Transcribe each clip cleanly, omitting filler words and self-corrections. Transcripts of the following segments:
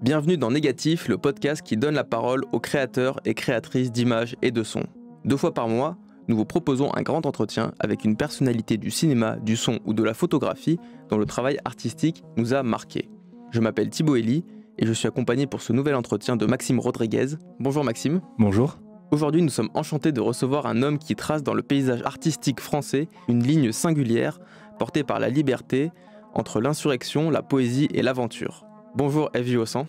Bienvenue dans Négatif, le podcast qui donne la parole aux créateurs et créatrices d'images et de sons. 2 fois par mois, nous vous proposons un grand entretien avec une personnalité du cinéma, du son ou de la photographie dont le travail artistique nous a marqués. Je m'appelle Thibaut Elie et je suis accompagné pour ce nouvel entretien de Maxime Rodriguez. Bonjour Maxime. Bonjour. Aujourd'hui, nous sommes enchantés de recevoir un homme qui trace dans le paysage artistique français une ligne singulière portée par la liberté entre l'insurrection, la poésie et l'aventure. Bonjour FJ Ossan.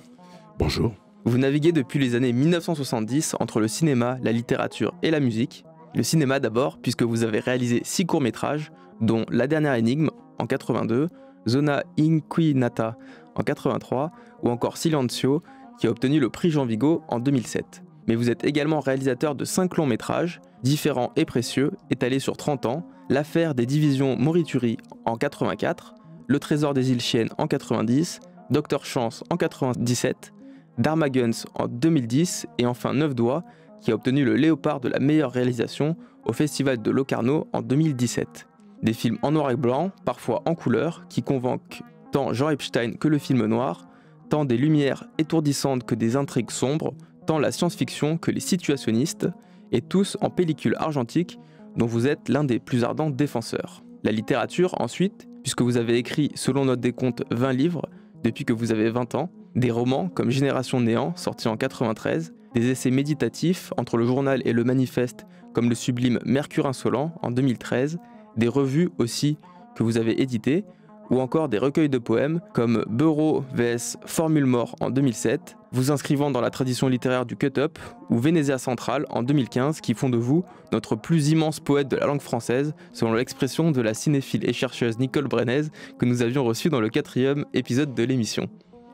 Bonjour. Vous naviguez depuis les années 1970 entre le cinéma, la littérature et la musique. Le cinéma d'abord, puisque vous avez réalisé 6 courts-métrages, dont La Dernière Énigme en 82, Zona Inquinata en 83 ou encore Silencio, qui a obtenu le prix Jean Vigo en 2007. Mais vous êtes également réalisateur de 5 longs-métrages, différents et précieux, étalés sur 30 ans, L'affaire des divisions Morituri en 84, Le Trésor des îles Chiennes en 90, Docteur Chance en 97, Darmaguns en 2010 et enfin 9 doigts qui a obtenu le Léopard de la meilleure réalisation au Festival de Locarno en 2017. Des films en noir et blanc, parfois en couleur, qui convainquent tant Jean Epstein que le film noir, tant des lumières étourdissantes que des intrigues sombres, tant la science-fiction que les situationnistes, et tous en pellicule argentique dont vous êtes l'un des plus ardents défenseurs. La littérature ensuite, puisque vous avez écrit selon notre décompte 20 livres depuis que vous avez 20 ans, des romans comme Génération Néant, sorti en 93, des essais méditatifs entre le journal et le manifeste comme le sublime Mercure Insolent en 2013, des revues aussi que vous avez éditées, ou encore des recueils de poèmes comme Bureau vs Formule Mort en 2007, vous inscrivant dans la tradition littéraire du cut-up, ou Vénétia Centrale en 2015, qui font de vous notre plus immense poète de la langue française, selon l'expression de la cinéphile et chercheuse Nicole Brenez, que nous avions reçue dans le 4e épisode de l'émission.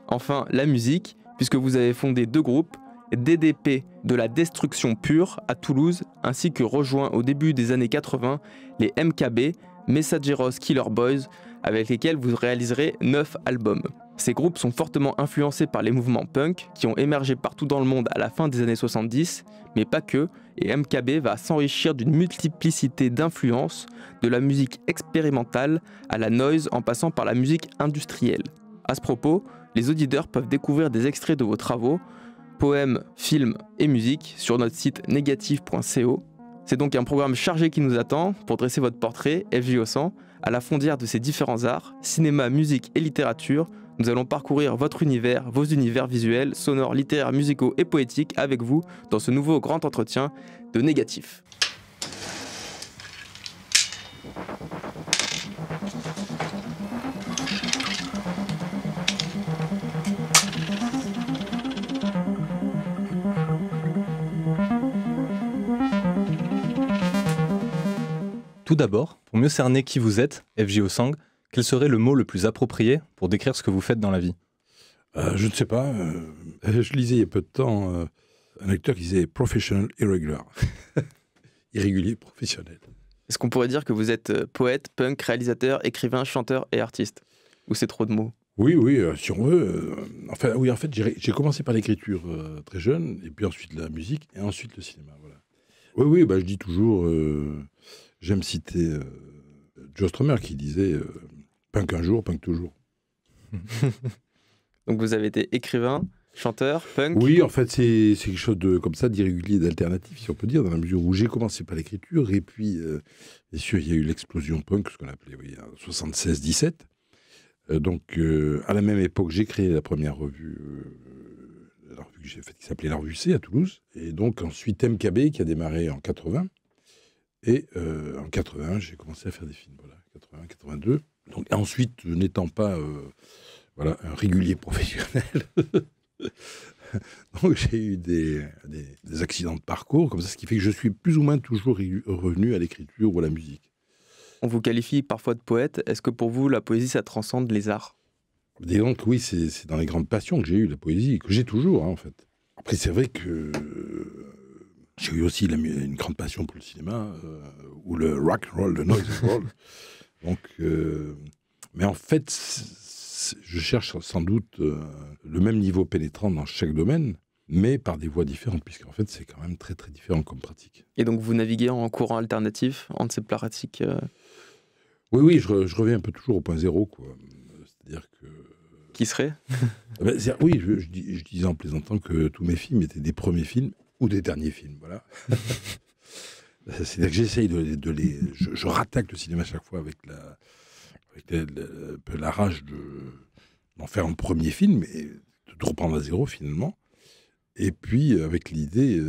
Enfin, la musique, puisque vous avez fondé 2 groupes, DDP de la Destruction Pure à Toulouse, ainsi que rejoint au début des années 80 les MKB, Messageros Killer Boys, avec lesquels vous réaliserez 9 albums. Ces groupes sont fortement influencés par les mouvements punk qui ont émergé partout dans le monde à la fin des années 70, mais pas que, et MKB va s'enrichir d'une multiplicité d'influences, de la musique expérimentale à la noise en passant par la musique industrielle. À ce propos, les auditeurs peuvent découvrir des extraits de vos travaux, poèmes, films et musique sur notre site négatif.co. C'est donc un programme chargé qui nous attend pour dresser votre portrait, FJ Ossan, à la frontière de ces différents arts, cinéma, musique et littérature. Nous allons parcourir votre univers, vos univers visuels, sonores, littéraires, musicaux et poétiques avec vous dans ce nouveau grand entretien de Négatif. Tout d'abord, pour mieux cerner qui vous êtes, FJ Ossan, quel serait le mot le plus approprié pour décrire ce que vous faites dans la vie ? Je ne sais pas. Je lisais il y a peu de temps un acteur qui disait « professional irregular ». Irrégulier professionnel. Est-ce qu'on pourrait dire que vous êtes poète, punk, réalisateur, écrivain, chanteur et artiste ? Ou c'est trop de mots ? Oui, si on veut. En fait, j'ai commencé par l'écriture très jeune, et puis ensuite la musique, et ensuite le cinéma. Voilà. Oui, je dis toujours... J'aime citer Joe Strummer qui disait punk un jour, punk toujours. Donc vous avez été écrivain, chanteur, punk. Oui, en fait, c'est quelque chose de comme ça, d'irrégulier, d'alternatif, si on peut dire, dans la mesure où j'ai commencé par l'écriture, et puis, bien sûr, il y a eu l'explosion punk, ce qu'on appelait en 76-17. Donc, à la même époque, j'ai créé la première revue, que j'ai faite, qui s'appelait La Revue C à Toulouse. Et donc, ensuite, MKB, qui a démarré en 80. Et en 81, j'ai commencé à faire des films, voilà, 80, 82. Donc ensuite, n'étant pas un régulier professionnel, donc j'ai eu des accidents de parcours, comme ça, ce qui fait que je suis plus ou moins toujours revenu à l'écriture ou à la musique. On vous qualifie parfois de poète. Est-ce que pour vous, la poésie, ça transcende les arts ? Et donc oui, c'est dans les grandes passions que j'ai eu la poésie, que j'ai toujours, en fait. Après, c'est vrai que... J'ai eu aussi une grande passion pour le cinéma, ou le rock and roll, le noise and roll. Donc, mais en fait, je cherche sans doute le même niveau pénétrant dans chaque domaine, mais par des voies différentes, puisqu'en fait, c'est quand même très, très différent comme pratique. Et donc, vous naviguez en courant alternatif entre ces pratiques Oui, je reviens un peu toujours au point zéro, quoi. C'est-à-dire que qui serait? Oui, je disais en plaisantant que tous mes films étaient des premiers films ou des derniers films, voilà. C'est-à-dire que j'essaye de les... Je rattaque le cinéma à chaque fois avec un peu la rage d'en faire un premier film et de reprendre à zéro finalement. Et puis avec l'idée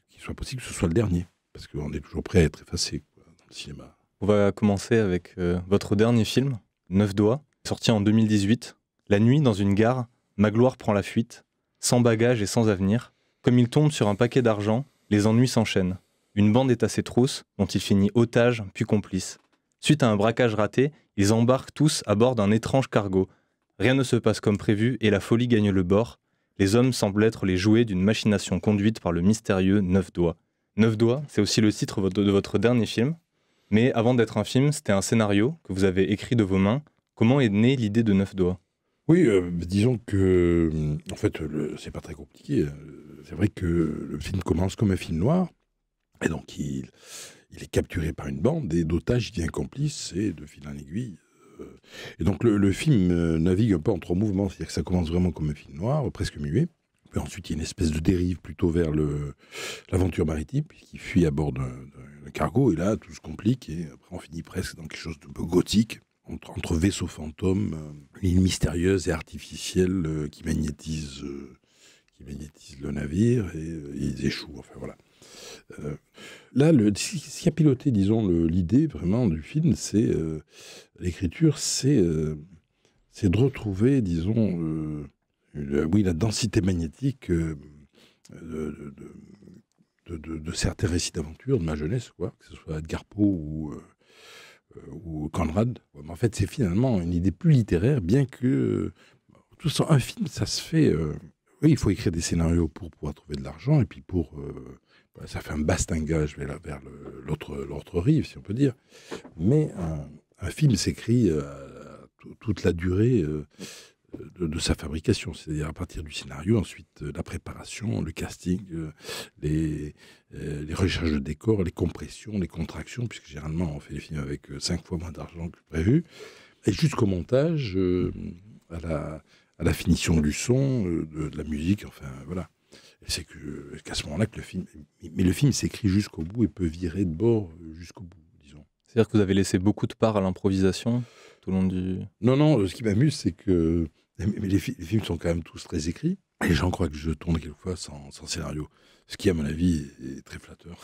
qu'il soit possible que ce soit le dernier. Parce qu'on est toujours prêt à être effacé dans le cinéma. On va commencer avec votre dernier film, 9 doigts, sorti en 2018. La nuit, dans une gare, Magloire prend la fuite, sans bagages et sans avenir. Comme il tombe sur un paquet d'argent, les ennuis s'enchaînent. Une bande est à ses trousses, dont il finit otage puis complice. Suite à un braquage raté, ils embarquent tous à bord d'un étrange cargo. Rien ne se passe comme prévu et la folie gagne le bord. Les hommes semblent être les jouets d'une machination conduite par le mystérieux 9 doigts. 9 doigts, c'est aussi le titre de votre dernier film. Mais avant d'être un film, c'était un scénario que vous avez écrit de vos mains. Comment est née l'idée de 9 doigts? Oui, disons que, en fait, c'est pas très compliqué. C'est vrai que le film commence comme un film noir, et donc il est capturé par une bande, et d'otages, il devient complice, et de fil en aiguille. Et donc le film navigue un peu en trois mouvements, c'est-à-dire que ça commence vraiment comme un film noir, presque muet. Puis ensuite, il y a une espèce de dérive plutôt vers l'aventure maritime, puisqu'il fuit à bord d'un cargo, et là, tout se complique, et après, on finit presque dans quelque chose de peu gothique, entre vaisseaux fantômes, une île mystérieuse et artificielle qui magnétise le navire, et ils échouent, enfin voilà. Là, ce qui a piloté, disons, l'idée vraiment du film, c'est l'écriture, c'est de retrouver, disons, la densité magnétique de certains récits d'aventure de ma jeunesse, quoi, que ce soit Edgar Poe ou Conrad. Mais en fait, c'est finalement une idée plus littéraire, bien que tout ça, un film, ça se fait. Oui, il faut écrire des scénarios pour pouvoir trouver de l'argent, et puis ça fait un bastingage vers l'autre rive, si on peut dire. Mais un film s'écrit toute la durée de sa fabrication, c'est-à-dire à partir du scénario, ensuite la préparation, le casting, les recherches de décors, les compressions, les contractions, puisque généralement on fait les films avec 5 fois moins d'argent que prévu, et jusqu'au montage, à la finition du son, de la musique, enfin voilà. Et c'est qu'à ce moment-là que le film s'écrit jusqu'au bout et peut virer de bord jusqu'au bout, disons. C'est-à-dire que vous avez laissé beaucoup de part à l'improvisation tout le long du... Non, ce qui m'amuse, c'est que les films sont quand même tous très écrits. Et les gens croient que je tourne quelquefois sans scénario. Ce qui, à mon avis, est très flatteur.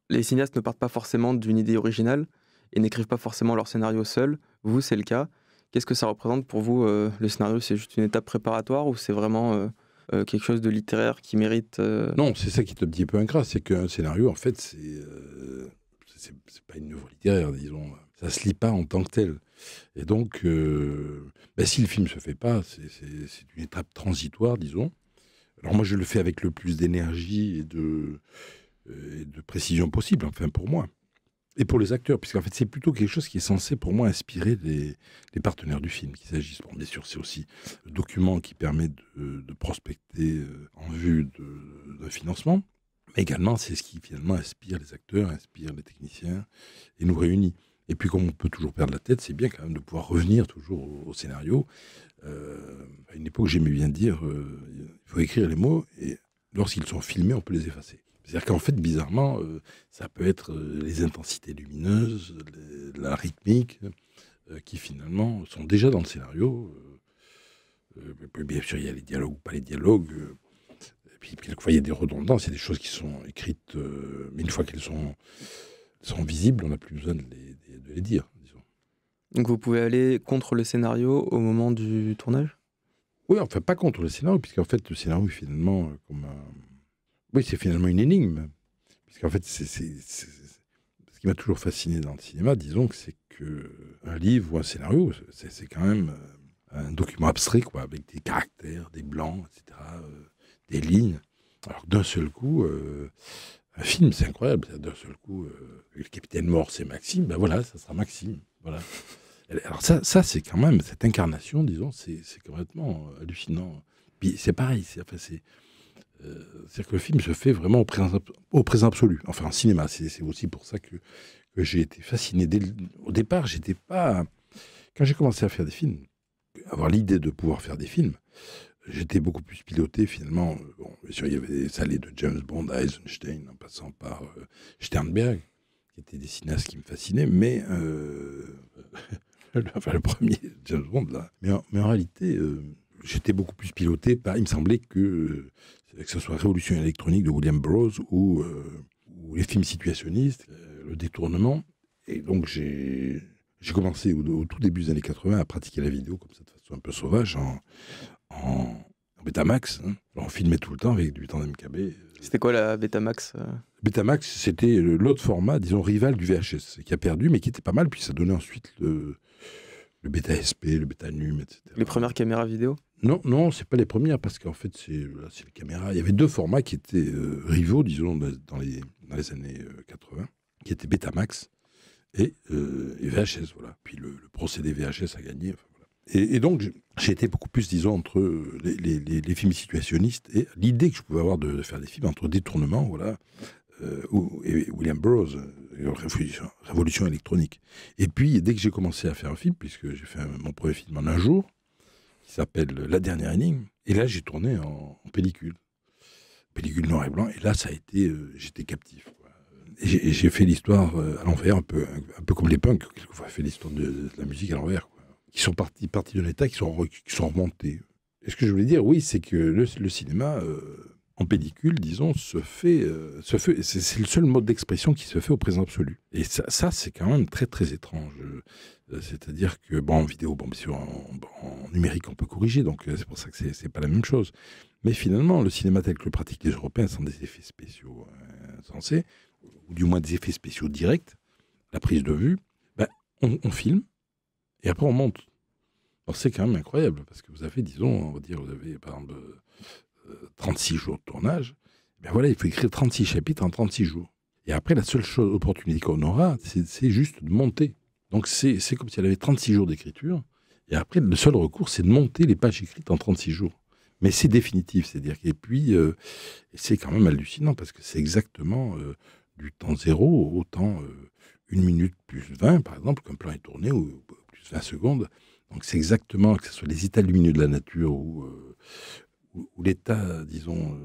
Les cinéastes ne partent pas forcément d'une idée originale et n'écrivent pas forcément leur scénario seuls. Vous, c'est le cas. Qu'est-ce que ça représente pour vous, le scénario? C'est juste une étape préparatoire ou c'est vraiment quelque chose de littéraire qui mérite... Non, c'est ça qui est un petit peu ingrat. C'est qu'un scénario, en fait, c'est pas une œuvre littéraire, disons. Ça se lit pas en tant que tel. Et donc, si le film se fait pas, c'est une étape transitoire, disons. Alors moi, je le fais avec le plus d'énergie et de précision possible, enfin pour moi. Et pour les acteurs, puisqu'en fait, c'est plutôt quelque chose qui est censé, pour moi, inspirer les partenaires du film, qu'il s'agisse. Bon, bien sûr, c'est aussi le document qui permet de prospecter en vue d'un financement, mais également, c'est ce qui, finalement, inspire les acteurs, inspire les techniciens, et nous réunit. Et puis, comme on peut toujours perdre la tête, c'est bien quand même de pouvoir revenir toujours au scénario. À une époque, j'aimais bien dire, il faut écrire les mots, et lorsqu'ils sont filmés, on peut les effacer. C'est-à-dire qu'en fait, bizarrement, ça peut être les intensités lumineuses, la rythmique, qui finalement sont déjà dans le scénario. Bien sûr, il y a les dialogues ou pas les dialogues. Et puis, quelquefois, il y a des redondances, il y a des choses qui sont écrites, mais une fois qu'elles sont visibles, on n'a plus besoin de les dire, disons. Donc vous pouvez aller contre le scénario au moment du tournage? Oui, enfin, pas contre le scénario, puisqu'en fait, le scénario est finalement comme Oui, c'est finalement une énigme. Puisqu'en fait, ce qui m'a toujours fasciné dans le cinéma, disons, c'est qu'un livre ou un scénario, c'est quand même un document abstrait, quoi, avec des caractères, des blancs, etc., des lignes. Alors que d'un seul coup, un film, c'est incroyable. D'un seul coup, le capitaine mort, c'est Maxime, ben voilà, ça sera Maxime. Voilà. Alors ça c'est quand même, cette incarnation, disons, c'est complètement hallucinant. Puis c'est pareil, c'est-à-dire que le film se fait vraiment au présent absolu. Enfin, en cinéma, c'est aussi pour ça que j'ai été fasciné. Au départ, j'étais pas... Quand j'ai commencé à faire des films, avoir l'idée de pouvoir faire des films, j'étais beaucoup plus piloté finalement. Bon, bien sûr, il y avait des allées de James Bond à Eisenstein, en passant par Sternberg, qui étaient des cinéastes qui me fascinaient, mais le premier James Bond là. Mais en réalité, j'étais beaucoup plus piloté par. Il me semblait que ce soit Révolution électronique de William Burroughs ou les films situationnistes, le détournement. Et donc j'ai commencé au tout début des années 80 à pratiquer la vidéo comme ça de façon un peu sauvage en Betamax. Hein. On filmait tout le temps avec du tandem KB. C'était quoi la Betamax Betamax, c'était l'autre format, disons, rival du VHS, qui a perdu, mais qui était pas mal, puis ça donnait ensuite le Beta SP, le Beta NUM, etc. Les premières caméras vidéo? Non, c'est pas les premières, parce qu'en fait, c'est les caméras. Il y avait deux formats qui étaient rivaux, disons, dans les années 80, qui étaient Betamax et VHS, voilà. Puis le procédé VHS a gagné. Enfin, voilà. Et donc, j'ai été beaucoup plus, disons, entre les films situationnistes et l'idée que je pouvais avoir de faire des films entre détournement, voilà, et William Burroughs, Révolution électronique. Et puis, dès que j'ai commencé à faire un film, puisque j'ai fait mon premier film en un jour, qui s'appelle La dernière énigme, et là, j'ai tourné en pellicule noir et blanc, et là, ça a été, j'étais captif, quoi. Et j'ai fait l'histoire à l'envers, un peu comme les punks, quelquefois, fait l'histoire de la musique à l'envers, quoi. Qui sont partis d'un état, qui sont remontés. Et ce que je voulais dire, oui, c'est que le cinéma, en pellicule, disons, se fait, c'est le seul mode d'expression qui se fait au présent absolu. Et ça c'est quand même très, très étrange. C'est-à-dire que, bon, en vidéo, bon, bien sûr, en numérique, on peut corriger, donc c'est pour ça que c'est pas la même chose. Mais finalement, le cinéma tel que le pratiquent les Européens, sans des effets spéciaux insensés, ou du moins des effets spéciaux directs, la prise de vue, ben, on filme, et après on monte. Alors c'est quand même incroyable, parce que vous avez, disons, on va dire, vous avez par exemple 36 jours de tournage, ben voilà, il faut écrire 36 chapitres en 36 jours. Et après, la seule opportunité qu'on aura, c'est juste de monter. Donc c'est comme si elle avait 36 jours d'écriture, et après, le seul recours, c'est de monter les pages écrites en 36 jours. Mais c'est définitif, c'est-à-dire et puis, c'est quand même hallucinant, parce que c'est exactement du temps zéro au temps 1 minute plus 20, par exemple, qu'un plan est tourné, ou plus 20 secondes. Donc c'est exactement, que ce soit les états lumineux de la nature ou l'état, disons,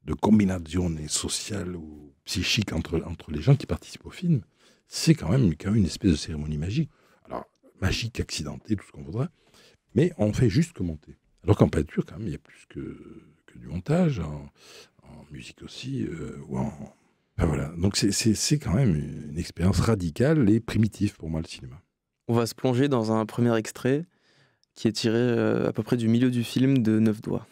de combinaison sociale ou psychique entre les gens qui participent au film, c'est quand même une espèce de cérémonie magique. Alors, magique, accidentée, tout ce qu'on voudra, mais on fait juste que monter. Alors qu'en peinture, quand même, il y a plus que du montage, en musique aussi, enfin voilà. Donc c'est quand même une expérience radicale et primitive pour moi, le cinéma. On va se plonger dans un premier extrait qui est tiré à peu près du milieu du film de 9 doigts.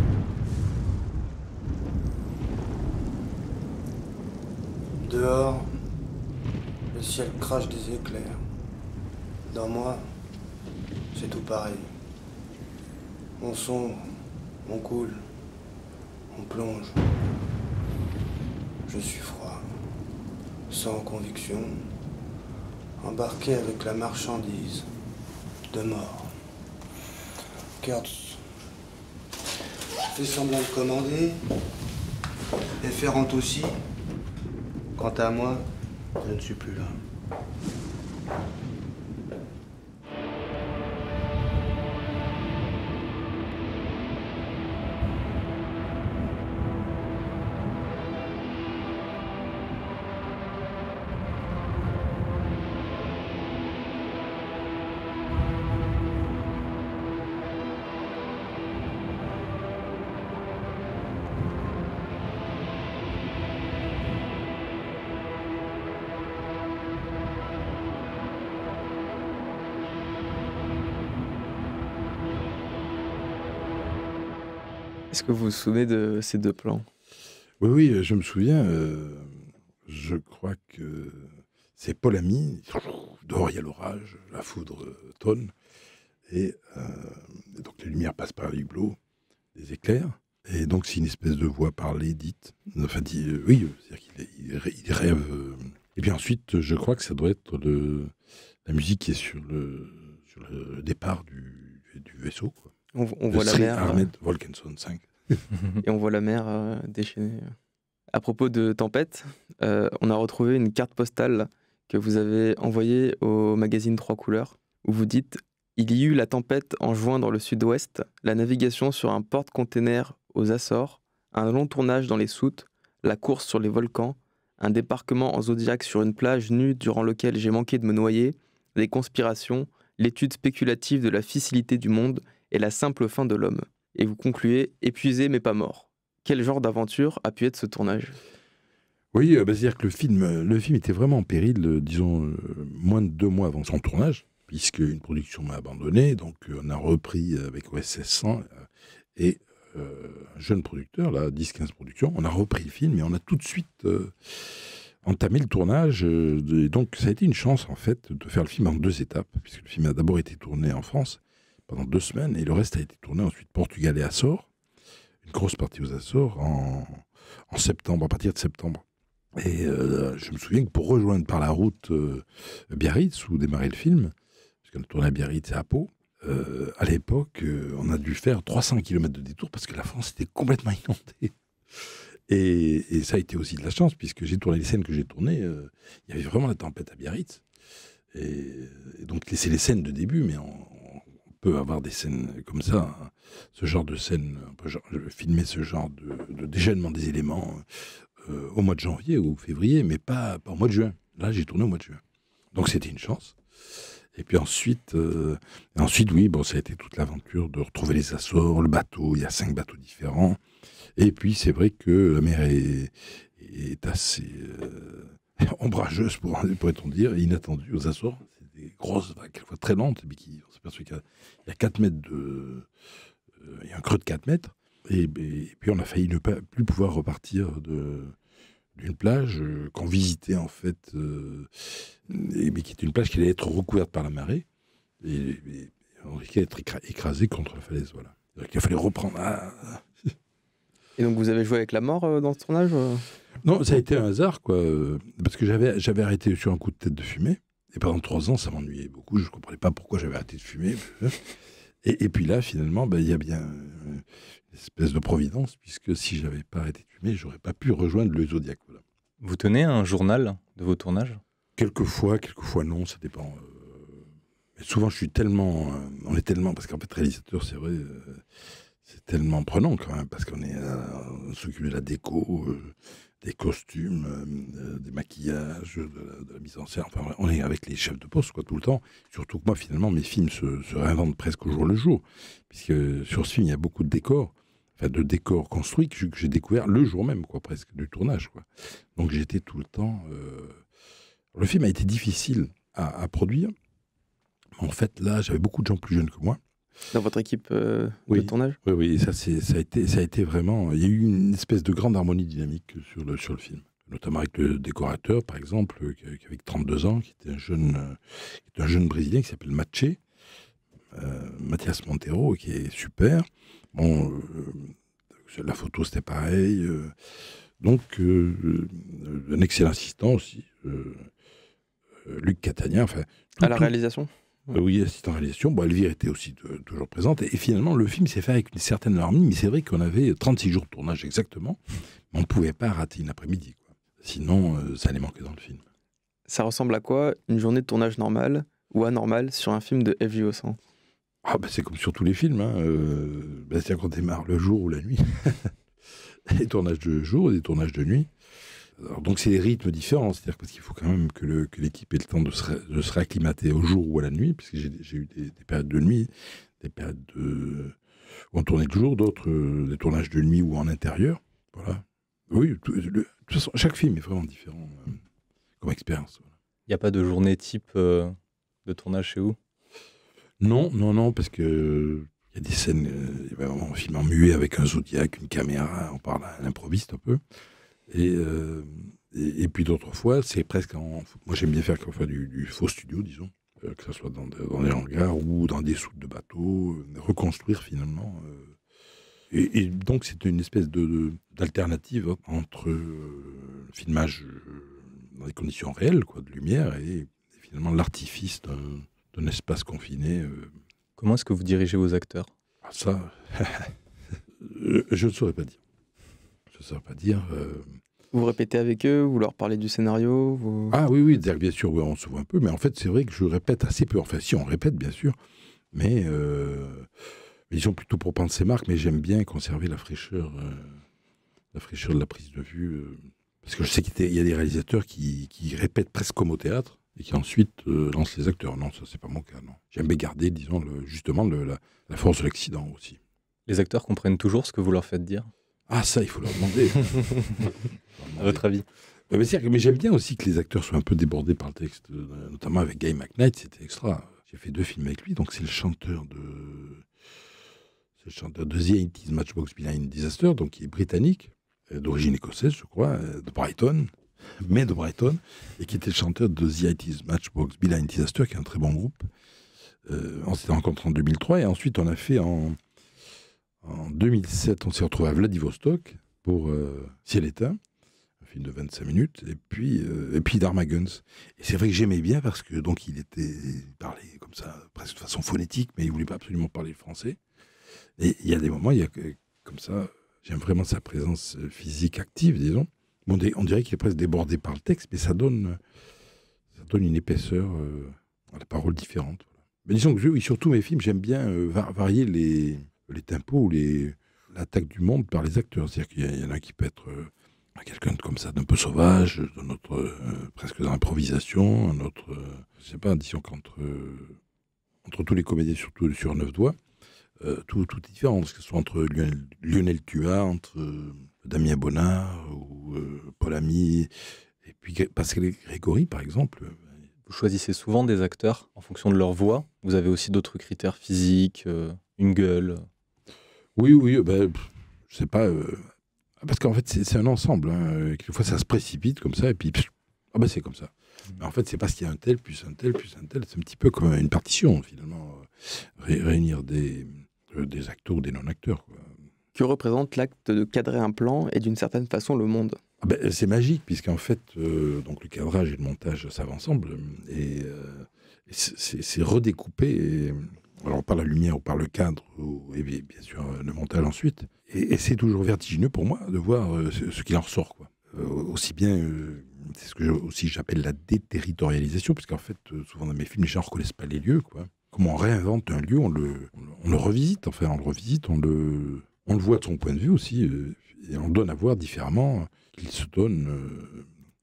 Dehors, le ciel crache des éclairs. Dans moi, c'est tout pareil. On sombre, on coule, on plonge. Je suis froid, sans conviction, embarqué avec la marchandise de mort. Kurtz fait semblant de commander, efférente aussi. Quant à moi, je ne suis plus là. Est-ce que vous vous souvenez de ces deux plans? Oui, je me souviens. Je crois que c'est Paul Ami. Dehors, il y a l'orage, la foudre tonne. Et donc, les lumières passent par les hublots, des éclairs. Et donc, c'est une espèce de voix parlée, dite. Enfin, oui, c'est-à-dire qu'il rêve. Et puis ensuite, je crois que ça doit être la musique qui est sur le départ du vaisseau, quoi. On voit la Sri mer. Ahmed Volkenson 5. Et on voit la mer déchaînée. À propos de tempête, on a retrouvé une carte postale que vous avez envoyée au magazine 3 couleurs, où vous dites Il y eut la tempête en juin dans le sud-ouest, la navigation sur un porte-container aux Açores, un long tournage dans les soutes, la course sur les volcans, un débarquement en Zodiac sur une plage nue durant lequel j'ai manqué de me noyer, les conspirations, l'étude spéculative de la facilité du monde et la simple fin de l'homme. Et vous concluez, épuisé mais pas mort. Quel genre d'aventure a pu être ce tournage ? Oui, c'est-à-dire que le film était vraiment en péril, disons, moins de 2 mois avant son tournage, puisque une production m'a abandonné, donc on a repris avec OSS 100 et un jeune producteur, là, 10-15 productions, on a repris le film et on a tout de suite entamé le tournage. Et donc ça a été une chance, en fait, de faire le film en 2 étapes, puisque le film a d'abord été tourné en France pendant 2 semaines, et le reste a été tourné ensuite Portugal et Açores, une grosse partie aux Açores, en septembre, à partir de septembre. Et je me souviens que pour rejoindre par la route Biarritz, où démarrait le film, parce qu'on a tourné à Biarritz et à Pau, à l'époque, on a dû faire 300 km de détour parce que la France était complètement inondée. Et ça a été aussi de la chance, puisque j'ai tourné les scènes que j'ai tournées, il y avait vraiment la tempête à Biarritz. Et donc c'est les scènes de début, mais on peut avoir des scènes comme ça, hein, ce genre de scène, on peut filmer ce genre de déchaînement des éléments au mois de janvier ou février, mais pas au mois de juin. Là, j'ai tourné au mois de juin. Donc c'était une chance. Et puis ensuite, oui, bon, ça a été toute l'aventure de retrouver les Açores, le bateau, il y a 5 bateaux différents. Et puis c'est vrai que la mer est assez ombrageuse, pourrait-on dire, et inattendue aux Açores. C'est des grosses vagues, quelquefois très lentes, mais on s'aperçoit qu'il y a 4 mètres il y a un creux de 4 mètres. Et puis on a failli ne pas plus pouvoir repartir d'une plage qu'on visitait en fait, mais qui était une plage qui allait être recouverte par la marée, et on risquait d'être écrasé contre la falaise. Voilà. Donc, il a fallu reprendre. Et donc vous avez joué avec la mort dans ce tournage ? Non, ça a été un hasard, quoi, parce que j'avais arrêté sur un coup de tête de fumer, et pendant 3 ans ça m'ennuyait beaucoup, je ne comprenais pas pourquoi j'avais arrêté de fumer. Et puis là, finalement, il y a bien une espèce de providence, puisque si je n'avais pas arrêté de fumer, je n'aurais pas pu rejoindre le Zodiac. Voilà. Vous tenez un journal de vos tournages ? Quelquefois non, ça dépend. Mais souvent, on est tellement, parce qu'en fait, réalisateur, c'est vrai, c'est tellement prenant quand même, parce on s'occupe de la déco, des costumes, des maquillages, de la mise en scène. Enfin, on est avec les chefs de poste, quoi, tout le temps. Surtout que moi, finalement, mes films se réinventent presque au jour le jour, puisque sur ce film, il y a beaucoup de décors construits que j'ai découvert le jour même, quoi, presque, du tournage, quoi. Donc j'étais tout le temps... Le film a été difficile à produire. En fait, là, j'avais beaucoup de gens plus jeunes que moi. Dans votre équipe de tournage ? Oui, ça a été vraiment... Il y a eu une espèce de grande harmonie dynamique sur le film. Notamment avec le décorateur, par exemple, qui avait 32 ans, qui était un jeune Brésilien qui s'appelle Mathias Monteiro, qui est super. Bon, la photo, c'était pareil. Donc, un excellent assistant aussi, Luc Catania. Enfin, à la réalisation ? Oui, assistant à la réalisation. Bon, Elvire était aussi toujours présente. Et finalement, le film s'est fait avec une certaine harmonie, mais c'est vrai qu'on avait 36 jours de tournage exactement. Mais on ne pouvait pas rater une après-midi, quoi. Sinon, ça allait manquer dans le film. Ça ressemble à quoi une journée de tournage normale ou anormale sur un film de FJO 100 ? C'est comme sur tous les films, hein. C'est-à-dire qu'on démarre le jour ou la nuit. Des tournages de jour et des tournages de nuit. Alors, donc c'est des rythmes différents, c'est-à-dire parce qu'il faut quand même que l'équipe ait le temps de se réacclimater au jour ou à la nuit, puisque j'ai eu des périodes de nuit, des périodes où on tournait le jour, d'autres des tournages de nuit ou en intérieur. Voilà. Oui, de toute façon, chaque film est vraiment différent comme expérience. Voilà. Il n'y a pas de journée type de tournage chez vous ? Non, parce que il y a des scènes, on filme en muet avec un Zodiac, une caméra, on parle à l'improviste un peu. Et puis d'autres fois, c'est presque moi j'aime bien faire du faux studio, disons, que ce soit dans des hangars ou dans des soutes de bateaux, reconstruire finalement. Et donc c'est une espèce d'alternative entre le filmage dans des conditions réelles, quoi, de lumière, et finalement l'artifice d'un espace confiné. Comment est-ce que vous dirigez vos acteurs ? Ça, je ne saurais pas dire. Vous répétez avec eux, vous leur parlez du scénario Ah oui, bien sûr, on se voit un peu, mais en fait, c'est vrai que je répète assez peu. Enfin, si, on répète, bien sûr, Mais ils sont plutôt pour prendre ses marques, mais j'aime bien conserver la fraîcheur de la prise de vue. Parce que je sais qu'il y a des réalisateurs qui répètent presque comme au théâtre et qui ensuite lancent les acteurs. Non, ça, c'est pas mon cas, non. J'aime bien garder, disons, justement la force de l'accident aussi. Les acteurs comprennent toujours ce que vous leur faites dire, Ah, ça, il faut leur demander. à votre avis? Mais j'aime bien aussi que les acteurs soient un peu débordés par le texte, notamment avec Guy McKnight, c'était extra. J'ai fait 2 films avec lui, donc c'est le chanteur de The 80s Matchbox Behind Disaster, donc qui est britannique, d'origine écossaise, je crois, de Brighton, et qui était le chanteur de The 80s Matchbox Behind Disaster, qui est un très bon groupe. On s'était rencontrés en 2003, et ensuite on a fait en 2007, on s'est retrouvé à Vladivostok pour Ciel éteint, un film de 25 minutes, et puis d'Armaguns. Et c'est vrai que j'aimais bien parce que donc il parlait comme ça, presque de façon phonétique, mais il voulait pas absolument parler le français. Et il y a des moments, comme ça, j'aime vraiment sa présence physique active, disons. Bon, on dirait qu'il est presque débordé par le texte, mais ça donne une épaisseur à la parole différente. Voilà. Mais disons que surtout mes films, j'aime bien varier les tempos ou l'attaque du monde par les acteurs. C'est-à-dire qu'il y en a qui peut être quelqu'un comme ça, d'un peu sauvage, d'un autre presque dans l'improvisation, un autre, je sais pas, disons qu'entre tous les comédiens, surtout sur 9 doigts, tout est différent, que ce soit entre Lionel Tuat, entre Damien Bonnard ou Paul Ami, et puis Pascal Grégory, par exemple. Vous choisissez souvent des acteurs en fonction de leur voix. Vous avez aussi d'autres critères physiques, une gueule. Oui, je sais pas. Parce qu'en fait, c'est un ensemble. Hein. Quelquefois, ça se précipite comme ça, et puis, c'est comme ça. Mais en fait, c'est parce qu'il y a un tel, plus un tel, plus un tel. C'est un petit peu comme une partition, finalement. Réunir des acteurs ou des non-acteurs, quoi. Que représente l'acte de cadrer un plan et d'une certaine façon le monde? C'est magique, puisqu'en fait, donc le cadrage et le montage savent ensemble. Et c'est redécoupé, alors par la lumière ou par le cadre, et bien sûr le montage ensuite. Et c'est toujours vertigineux pour moi de voir ce qu'il en ressort, quoi. Aussi bien, c'est ce que j'appelle la déterritorialisation, puisqu'en fait, souvent dans mes films, les gens ne reconnaissent pas les lieux, quoi. Comment on réinvente un lieu, on le revisite, enfin, on le revisite, on le voit de son point de vue aussi, et on le donne à voir différemment, qu'il se donne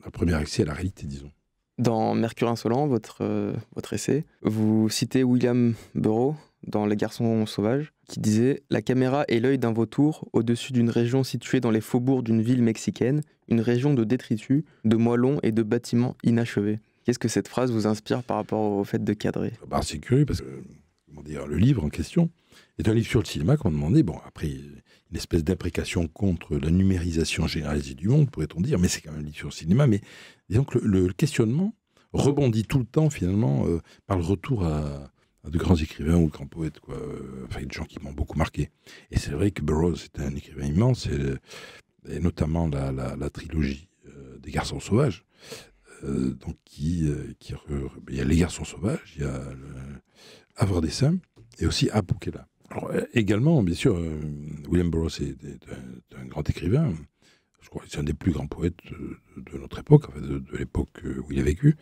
un premier accès à la réalité, disons. Dans Mercure insolent, votre essai, vous citez William Burroughs dans Les Garçons sauvages, qui disait « La caméra est l'œil d'un vautour au-dessus d'une région située dans les faubourgs d'une ville mexicaine, une région de détritus, de moellons et de bâtiments inachevés. » Qu'est-ce que cette phrase vous inspire par rapport au fait de cadrer? C'est curieux parce que le livre en question est un livre sur le cinéma qu'on demandait. Bon, après, une espèce d'imprécation contre la numérisation généralisée du monde, pourrait-on dire, mais c'est quand même un livre sur le cinéma. Mais disons que le questionnement rebondit tout le temps, finalement, par le retour à de grands écrivains ou de grands poètes, quoi. Enfin, des gens qui m'ont beaucoup marqué. Et c'est vrai que Burroughs est un écrivain immense, et notamment la trilogie des Garçons sauvages. Donc il y a Les Garçons sauvages, il y a Havre des Saints et aussi Apokela. Alors également, bien sûr, William Burroughs est un grand écrivain. Je crois que c'est un des plus grands poètes de notre époque, enfin de l'époque où il a vécu,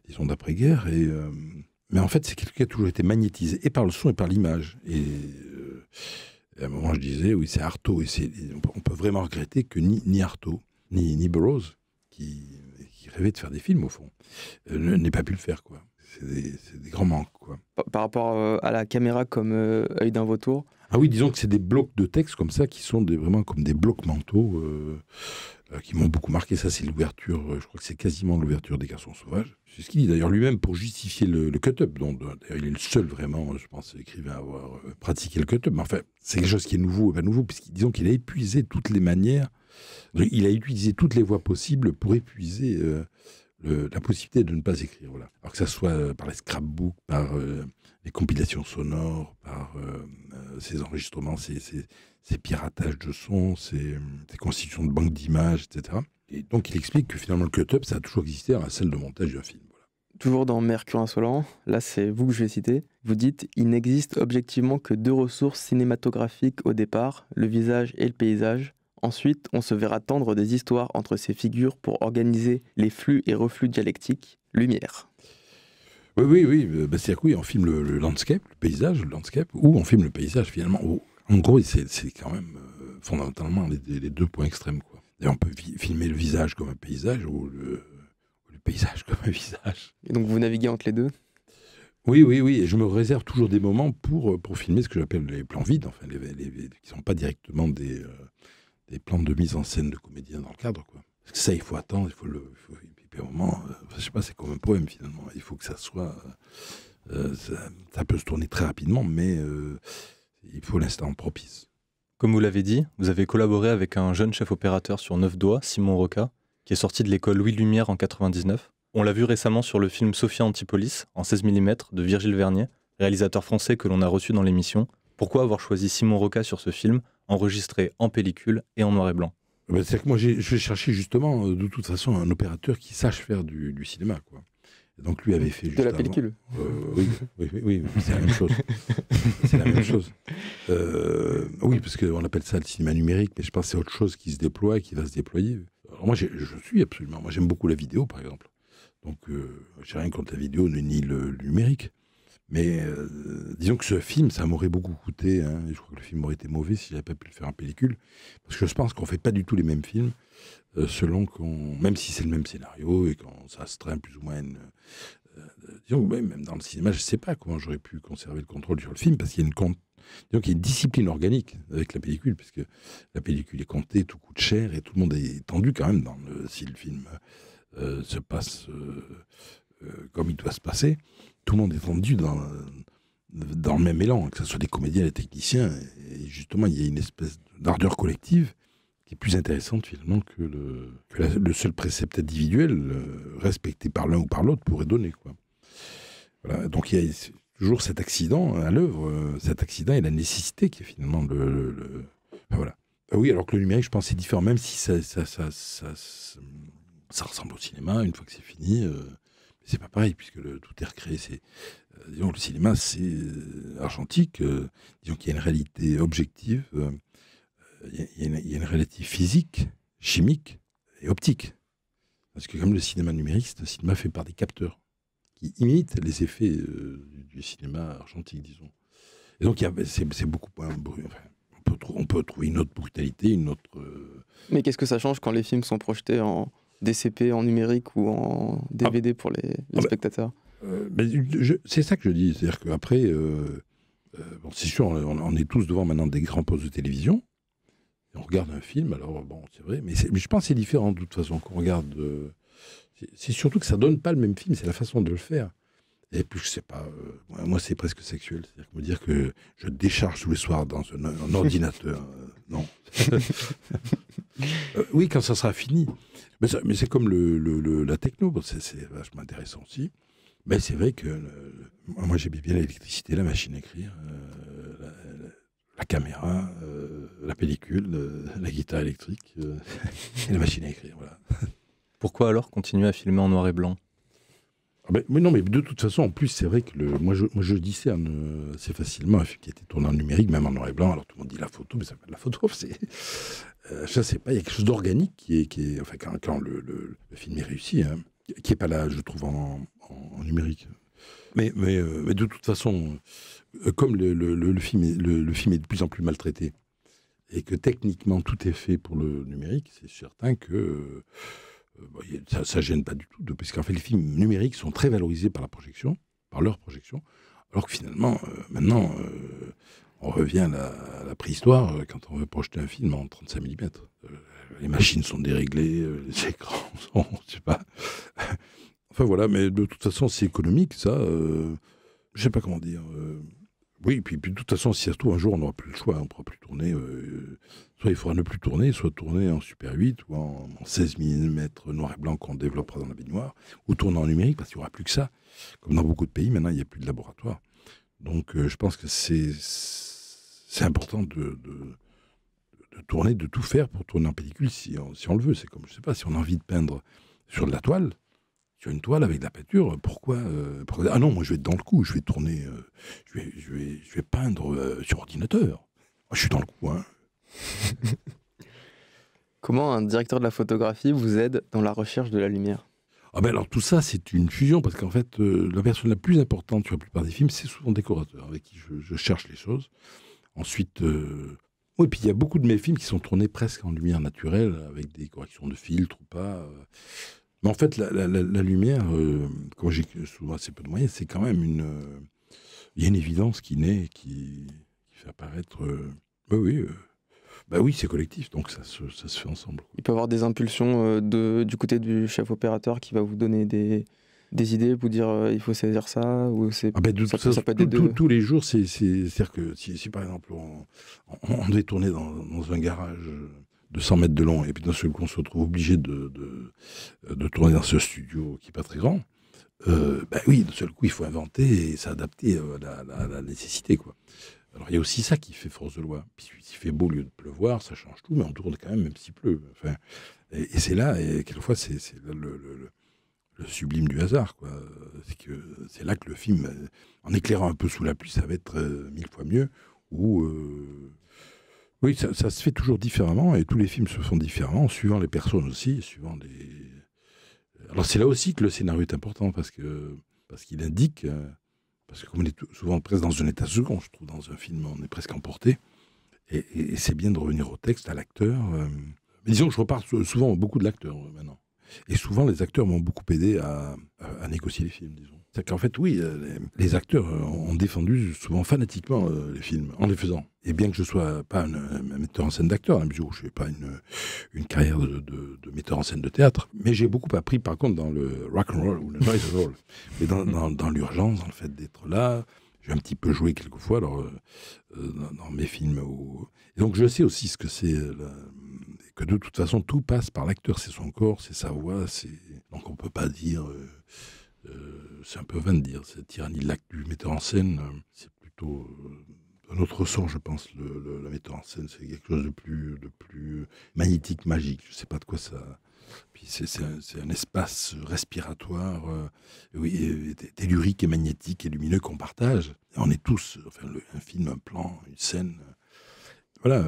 disons d'après-guerre. Mais en fait, c'est quelqu'un qui a toujours été magnétisé et par le son et par l'image. Et à un moment, je disais, oui, c'est Artaud. Et on peut vraiment regretter que ni Artaud, ni Burroughs, qui rêvait de faire des films, au fond, n'ait pas pu le faire, quoi. C'est des grands manques, quoi. Par rapport à la caméra comme œil d'un vautour? Ah oui, disons que c'est des blocs de texte comme ça qui sont vraiment comme des blocs mentaux qui m'ont beaucoup marqué. Ça, c'est l'ouverture, je crois que c'est quasiment l'ouverture des Garçons sauvages. C'est ce qu'il dit d'ailleurs lui-même pour justifier le cut-up. D'ailleurs, il est le seul vraiment, je pense, écrivain à avoir pratiqué le cut-up. Mais enfin, c'est quelque chose qui est nouveau et pas nouveau, puisqu'il disons qu'il a épuisé toutes les manières. Il a utilisé toutes les voies possibles pour épuiser la possibilité de ne pas écrire. Voilà. Alors que ça soit par les scrapbooks, par les compilations sonores, par ces enregistrements, ces piratages de sons, ces constitutions de banques d'images, etc. Et donc il explique que finalement le cut-up, ça a toujours existé dans la salle de montage d'un film. Voilà. Toujours dans Mercure insolent, là c'est vous que je vais citer, vous dites « Il n'existe objectivement que 2 ressources cinématographiques au départ, le visage et le paysage. Ensuite, on se verra tendre des histoires entre ces figures pour organiser les flux et reflux dialectiques. Lumière. » Oui. C'est-à-dire que oui, on filme le landscape, le landscape, ou on filme le paysage finalement. En gros, c'est quand même fondamentalement les deux points extrêmes, quoi. D'ailleurs, on peut filmer le visage comme un paysage ou le paysage comme un visage. Et donc vous naviguez entre les deux? Oui, et je me réserve toujours des moments pour filmer ce que j'appelle les plans vides, enfin, qui ne sont pas directement des plans de mise en scène de comédiens dans le cadre, quoi. Parce que ça, il faut attendre, et puis à un moment, je sais pas, c'est comme un poème finalement. Il faut que ça soit, ça peut se tourner très rapidement, mais il faut l'instant propice. Comme vous l'avez dit, vous avez collaboré avec un jeune chef opérateur sur 9 doigts, Simon Roca, qui est sorti de l'école Louis Lumière en 99. On l'a vu récemment sur le film Sophia Antipolis, en 16 mm, de Virgile Vernier, réalisateur français que l'on a reçu dans l'émission. Pourquoi avoir choisi Simon Roca sur ce film, enregistré en pellicule et en noir et blanc? C'est que moi, je cherchais justement, de toute façon, un opérateur qui sache faire du cinéma, quoi. Et donc lui avait fait juste De la avant. pellicule. Oui, c'est la même chose. C'est la même chose. Oui, parce qu'on appelle ça le cinéma numérique, mais je pense que c'est autre chose qui se déploie et qui va se déployer. Alors moi, je suis absolument. Moi, j'aime beaucoup la vidéo, par exemple. Donc, j'ai rien contre la vidéo ni le numérique. Mais disons que ce film, ça m'aurait beaucoup coûté. Hein, et je crois que le film aurait été mauvais si j'avais pas pu le faire en pellicule. Parce que je pense qu'on fait pas du tout les mêmes films, selon même si c'est le même scénario et qu'on s'astreint plus ou moins. Disons que même dans le cinéma, je sais pas comment j'aurais pu conserver le contrôle sur le film, parce qu'il y a une discipline organique avec la pellicule, parce que la pellicule est comptée, tout coûte cher et tout le monde est tendu quand même si le film se passe comme il doit se passer. Tout le monde est tendu dans le même élan, que ce soit des comédiens, des techniciens. Et justement, il y a une espèce d'ardeur collective qui est plus intéressante finalement que le seul précepte individuel respecté par l'un ou par l'autre pourrait donner, quoi. Voilà. Donc il y a toujours cet accident à l'œuvre, cet accident et la nécessité qui est finalement enfin, voilà. Oui, alors que le numérique, je pense, c'est différent, même si ça ressemble au cinéma une fois que c'est fini. C'est pas pareil, puisque tout est recréé. Disons, le cinéma, c'est argentique. Disons qu'il y a une réalité objective, il y a une réalité physique, chimique et optique. Parce que comme le cinéma numérique, c'est un cinéma fait par des capteurs qui imitent les effets du cinéma argentique, disons. Et donc, c'est beaucoup moins brut. Enfin, on peut trouver une autre brutalité, une autre... Mais qu'est-ce que ça change quand les films sont projetés en DCP, en numérique ou en DVD pour les spectateurs? C'est ça que je dis. C'est-à-dire qu'après, bon, c'est sûr, on est tous devant maintenant des grands postes de télévision. Et on regarde un film, alors bon, c'est vrai, mais je pense que c'est différent de toute façon qu'on regarde. C'est surtout que ça donne pas le même film, c'est la façon de le faire. Et puis, je sais pas, moi, c'est presque sexuel. C'est-à-dire que me dire que je décharge tous les soirs dans un ordinateur, non. Oui, quand ça sera fini. Mais c'est comme la techno, c'est vachement intéressant aussi. Mais c'est vrai que moi, j'aimais bien l'électricité, la machine à écrire, la caméra, la pellicule, la guitare électrique et la machine à écrire, voilà. Pourquoi alors continuer à filmer en noir et blanc? Mais non, mais de toute façon, en plus, c'est vrai que moi, je discerne assez facilement un film qui a été tourné en numérique, même en noir et blanc. Alors tout le monde dit la photo, mais ça fait de la photo. Je sais pas, il y a quelque chose d'organique qui est enfin, quand le film est réussi, hein, qui est pas là, je trouve, en numérique. Mais de toute façon, comme le film est de plus en plus maltraité et que techniquement tout est fait pour le numérique, c'est certain que ça gêne pas du tout, parce qu'en fait les films numériques sont très valorisés par leur projection, alors que finalement maintenant on revient à la préhistoire quand on veut projeter un film en 35 mm. Les machines sont déréglées, les écrans sont, je sais pas. Enfin voilà, mais de toute façon c'est économique ça. Je sais pas comment dire. Oui, puis de toute façon, si ça se trouve, un jour, on n'aura plus le choix. On ne pourra plus tourner. Soit il faudra ne plus tourner, soit tourner en Super 8 ou en 16 mm noir et blanc qu'on développera dans la baignoire, ou tourner en numérique, parce qu'il n'y aura plus que ça. Comme dans beaucoup de pays, maintenant, il n'y a plus de laboratoire. Donc, je pense que c'est important de tourner, de tout faire pour tourner en pellicule si on le veut. C'est comme, je ne sais pas, si on a envie de peindre sur de la toile, sur une toile avec de la peinture, pourquoi ah non, moi je vais être dans le coup, je vais tourner, je vais peindre sur ordinateur. Moi, je suis dans le coup, hein. Comment un directeur de la photographie vous aide dans la recherche de la lumière? Ah ben alors tout ça, c'est une fusion, parce qu'en fait, la personne la plus importante sur la plupart des films, c'est souvent le décorateur, avec qui je cherche les choses. Ensuite, oui, puis il y a beaucoup de mes films qui sont tournés presque en lumière naturelle, avec des corrections de filtre ou pas. Mais en fait, la lumière, comme j'ai souvent assez peu de moyens, c'est quand même il y a une évidence qui naît, qui fait apparaître... bah oui, bah oui, c'est collectif, donc ça se fait ensemble. Il peut y avoir des impulsions du côté du chef opérateur qui va vous donner des idées, vous dire il faut saisir ça, ou ça peut être des deux. Tous les jours, c'est-à-dire que si par exemple on devait tourner dans un garage de 100 mètres de long, et puis d'un seul coup on se retrouve obligé de tourner dans ce studio qui n'est pas très grand, bah oui, d'un seul coup il faut inventer et s'adapter à la nécessité, quoi. Alors il y a aussi ça qui fait force de loi. Puis s'il fait beau au lieu de pleuvoir, ça change tout, mais on tourne quand même s'il pleut. Enfin, et c'est là, et quelquefois c'est là le sublime du hasard, quoi. C'est là que le film, en éclairant un peu sous la pluie, ça va être 1000 fois mieux. Ou oui, ça se fait toujours différemment, et tous les films se font différemment, suivant les personnes aussi, suivant les. Alors c'est là aussi que le scénario est important, parce qu'il indique. Parce que comme on est souvent presque dans un état second, je trouve, dans un film, on est presque emporté. Et c'est bien de revenir au texte, à l'acteur. Mais disons que je repars souvent beaucoup de l'acteur maintenant. Et souvent, les acteurs m'ont beaucoup aidé à négocier les films, disons. C'est qu'en fait, oui, les acteurs ont défendu souvent fanatiquement les films, en les faisant. Et bien que je ne sois pas un metteur en scène d'acteur, à mesure où je n'ai pas une carrière de metteur en scène de théâtre, mais j'ai beaucoup appris, par contre, dans le rock'n'roll ou le noise and roll. Mais dans l'urgence, dans le fait d'être là, j'ai un petit peu joué quelquefois dans mes films. Et donc, je sais aussi ce que c'est... que de toute façon, tout passe par l'acteur. C'est son corps, c'est sa voix. Donc, on ne peut pas dire... c'est un peu vain de dire, cette tyrannie de l'acte du metteur en scène, c'est plutôt un autre sort, je pense, la metteur en scène, c'est quelque chose de plus magnétique, magique, je ne sais pas de quoi ça... Puis c'est un espace respiratoire, oui, tellurique et magnétique et lumineux qu'on partage. Et on est tous, enfin, un film, un plan, une scène... Voilà,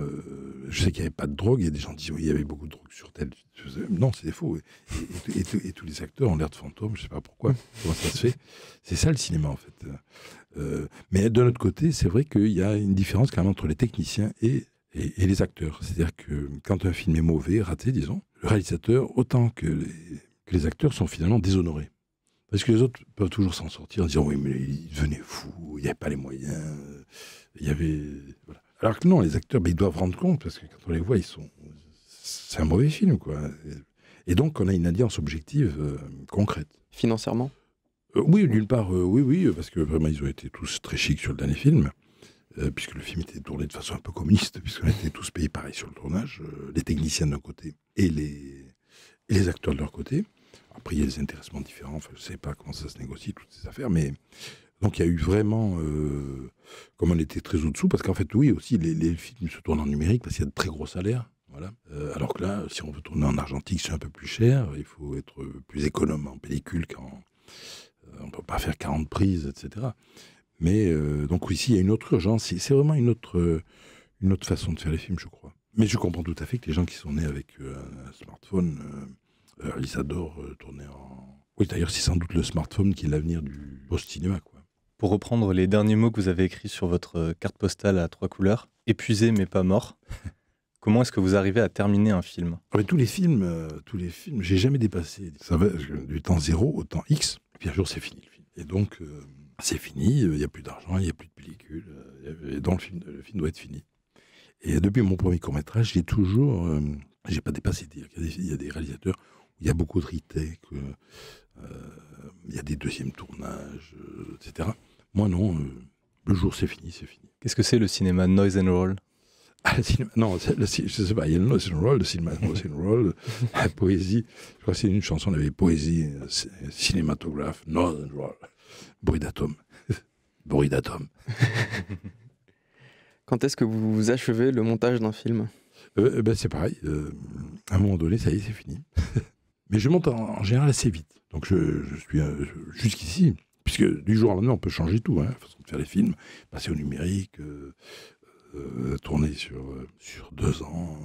je sais qu'il n'y avait pas de drogue, il y a des gens qui disent oui, il y avait beaucoup de drogue sur tel. Non, c'est faux. Et tous les acteurs ont l'air de fantômes, je ne sais pas pourquoi, comment ça se fait. C'est ça le cinéma, en fait. Mais de notre côté, c'est vrai qu'il y a une différence quand même entre les techniciens et les acteurs. C'est-à-dire que quand un film est mauvais, raté, disons, le réalisateur, autant que les acteurs, sont finalement déshonorés. Parce que les autres peuvent toujours s'en sortir en disant oui, mais il devenait fou, il n'y avait pas les moyens, il y avait. Voilà. Alors que non, les acteurs, ils doivent rendre compte, parce que quand on les voit, c'est un mauvais film, quoi. Et donc, on a une alliance objective concrète. Financièrement ? Oui, d'une part, oui, parce que vraiment, ils ont été tous très chics sur le dernier film, puisque le film était tourné de façon un peu communiste, puisqu'on était tous payés pareil sur le tournage, les techniciens d'un côté et les acteurs de leur côté. Après, il y a des intéressements différents, enfin, je ne sais pas comment ça se négocie, toutes ces affaires, mais... Donc il y a eu vraiment, comme on était très au-dessous, parce qu'en fait, oui, aussi, les films se tournent en numérique, parce qu'il y a de très gros salaires. Voilà. Alors que là, si on veut tourner en argentique, c'est un peu plus cher, il faut être plus économe en pellicule, on ne peut pas faire 40 prises, etc. Mais donc ici, il y a une autre urgence, c'est vraiment une autre façon de faire les films, je crois. Mais je comprends tout à fait que les gens qui sont nés avec un smartphone, ils adorent tourner en... Oui, d'ailleurs, c'est sans doute le smartphone qui est l'avenir du post-cinéma, quoi. Pour reprendre les derniers mots que vous avez écrits sur votre carte postale à 3 couleurs, épuisé mais pas mort, comment est-ce que vous arrivez à terminer un film ? Tous les films, j'ai jamais dépassé. Ça va du temps 0 au temps X, et puis un jour c'est fini le film. Et donc, c'est fini, il n'y a plus d'argent, il n'y a plus de pellicule, et donc le film doit être fini. Et depuis mon premier court-métrage, j'ai pas dépassé. Il y a des réalisateurs où il y a beaucoup de retake, il y a des deuxièmes tournages, etc. Moi non, le jour c'est fini, c'est fini. Qu'est-ce que c'est le cinéma noise and roll ? Non, je sais pas, il y a le noise and roll, le cinéma noise and roll, la poésie. Je crois que c'est une chanson, on avait poésie, cinématographe, noise and roll, bruit d'atome. Bruit d'atome. Quand est-ce que vous achevez le montage d'un film ? C'est pareil, à un moment donné, ça y est, c'est fini. Mais je monte en général assez vite. Donc je suis jusqu'ici, puisque du jour au lendemain, on peut changer tout, la façon de faire les films, passer au numérique, tourner sur 2 ans,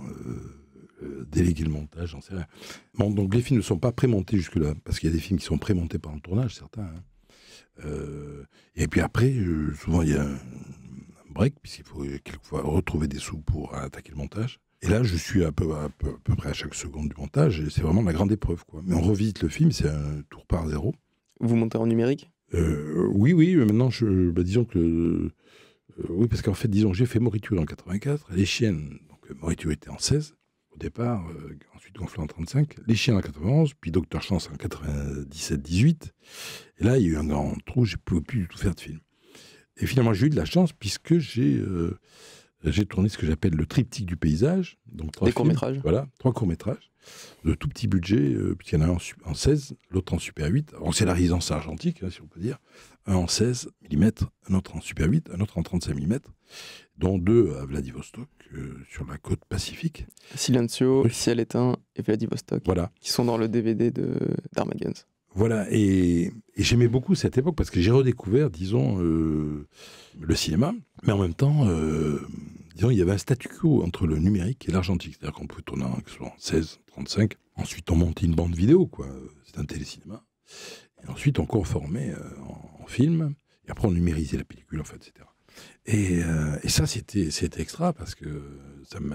déléguer le montage, j'en sais rien. Bon, donc les films ne sont pas prémontés jusque-là, parce qu'il y a des films qui sont prémontés pendant le tournage, certains. Hein. Et puis après, souvent il y a un break, puisqu'il faut quelquefois retrouver des sous pour attaquer le montage. Et là, je suis à peu près à chaque seconde du montage, et c'est vraiment la grande épreuve, quoi. Mais on revisite le film, c'est un tour par zéro. Vous montez en numérique? Oui, maintenant, disons que... oui, parce qu'en fait, disons, j'ai fait Moriture en 84, Les Chiennes, donc Moriture était en 16, au départ, ensuite gonflé en 35, Les Chiennes en 91, puis Docteur Chance en 97-18, et là, il y a eu un grand trou, je ne pouvais plus du tout faire de film. Et finalement, j'ai eu de la chance, puisque j'ai tourné ce que j'appelle le triptyque du paysage. Donc Des courts-métrages. Voilà, 3 courts-métrages, de tout petit budget, puisqu'il y en a un en 16, l'autre en Super 8. Alors, c'est la résidence argentique, hein, si on peut dire. Un en 16 mm, un autre en Super 8, un autre en 35 mm, dont 2 à Vladivostok, sur la côte pacifique. Silencio, Oui. Ciel éteint et Vladivostok, Voilà. qui sont dans le DVD d'Armageddon. Voilà, et j'aimais beaucoup cette époque parce que j'ai redécouvert, disons, le cinéma, mais en même temps, disons, il y avait un statu quo entre le numérique et l'argentique. C'est-à-dire qu'on pouvait tourner en 16, 35, ensuite on montait une bande vidéo, quoi. C'est un télécinéma. Et ensuite on conformait en film, et après on numérisait la pellicule, en fait, etc. Et ça, c'était extra parce que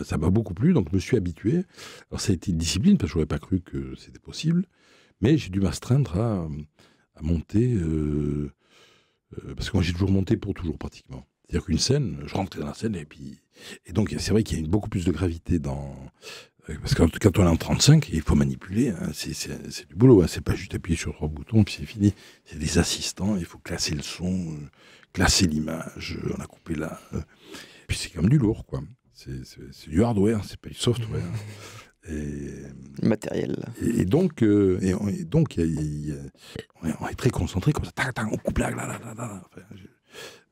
ça m'a beaucoup plu, donc je me suis habitué. Alors ça a été une discipline parce que je n'aurais pas cru que c'était possible. Mais j'ai dû m'astreindre à monter, parce que moi j'ai toujours monté pour toujours pratiquement. C'est-à-dire qu'une scène, je rentrais dans la scène et donc c'est vrai qu'il y a beaucoup plus de gravité parce que quand on est en 35, il faut manipuler, hein, c'est du boulot, hein, c'est pas juste appuyer sur 3 boutons puis c'est fini. C'est des assistants, il faut classer le son, classer l'image, on a coupé là. Puis c'est quand même du lourd, quoi. C'est du hardware, c'est pas du software. Matériel. Et donc, on est très concentré comme ça. On coupe là. Enfin,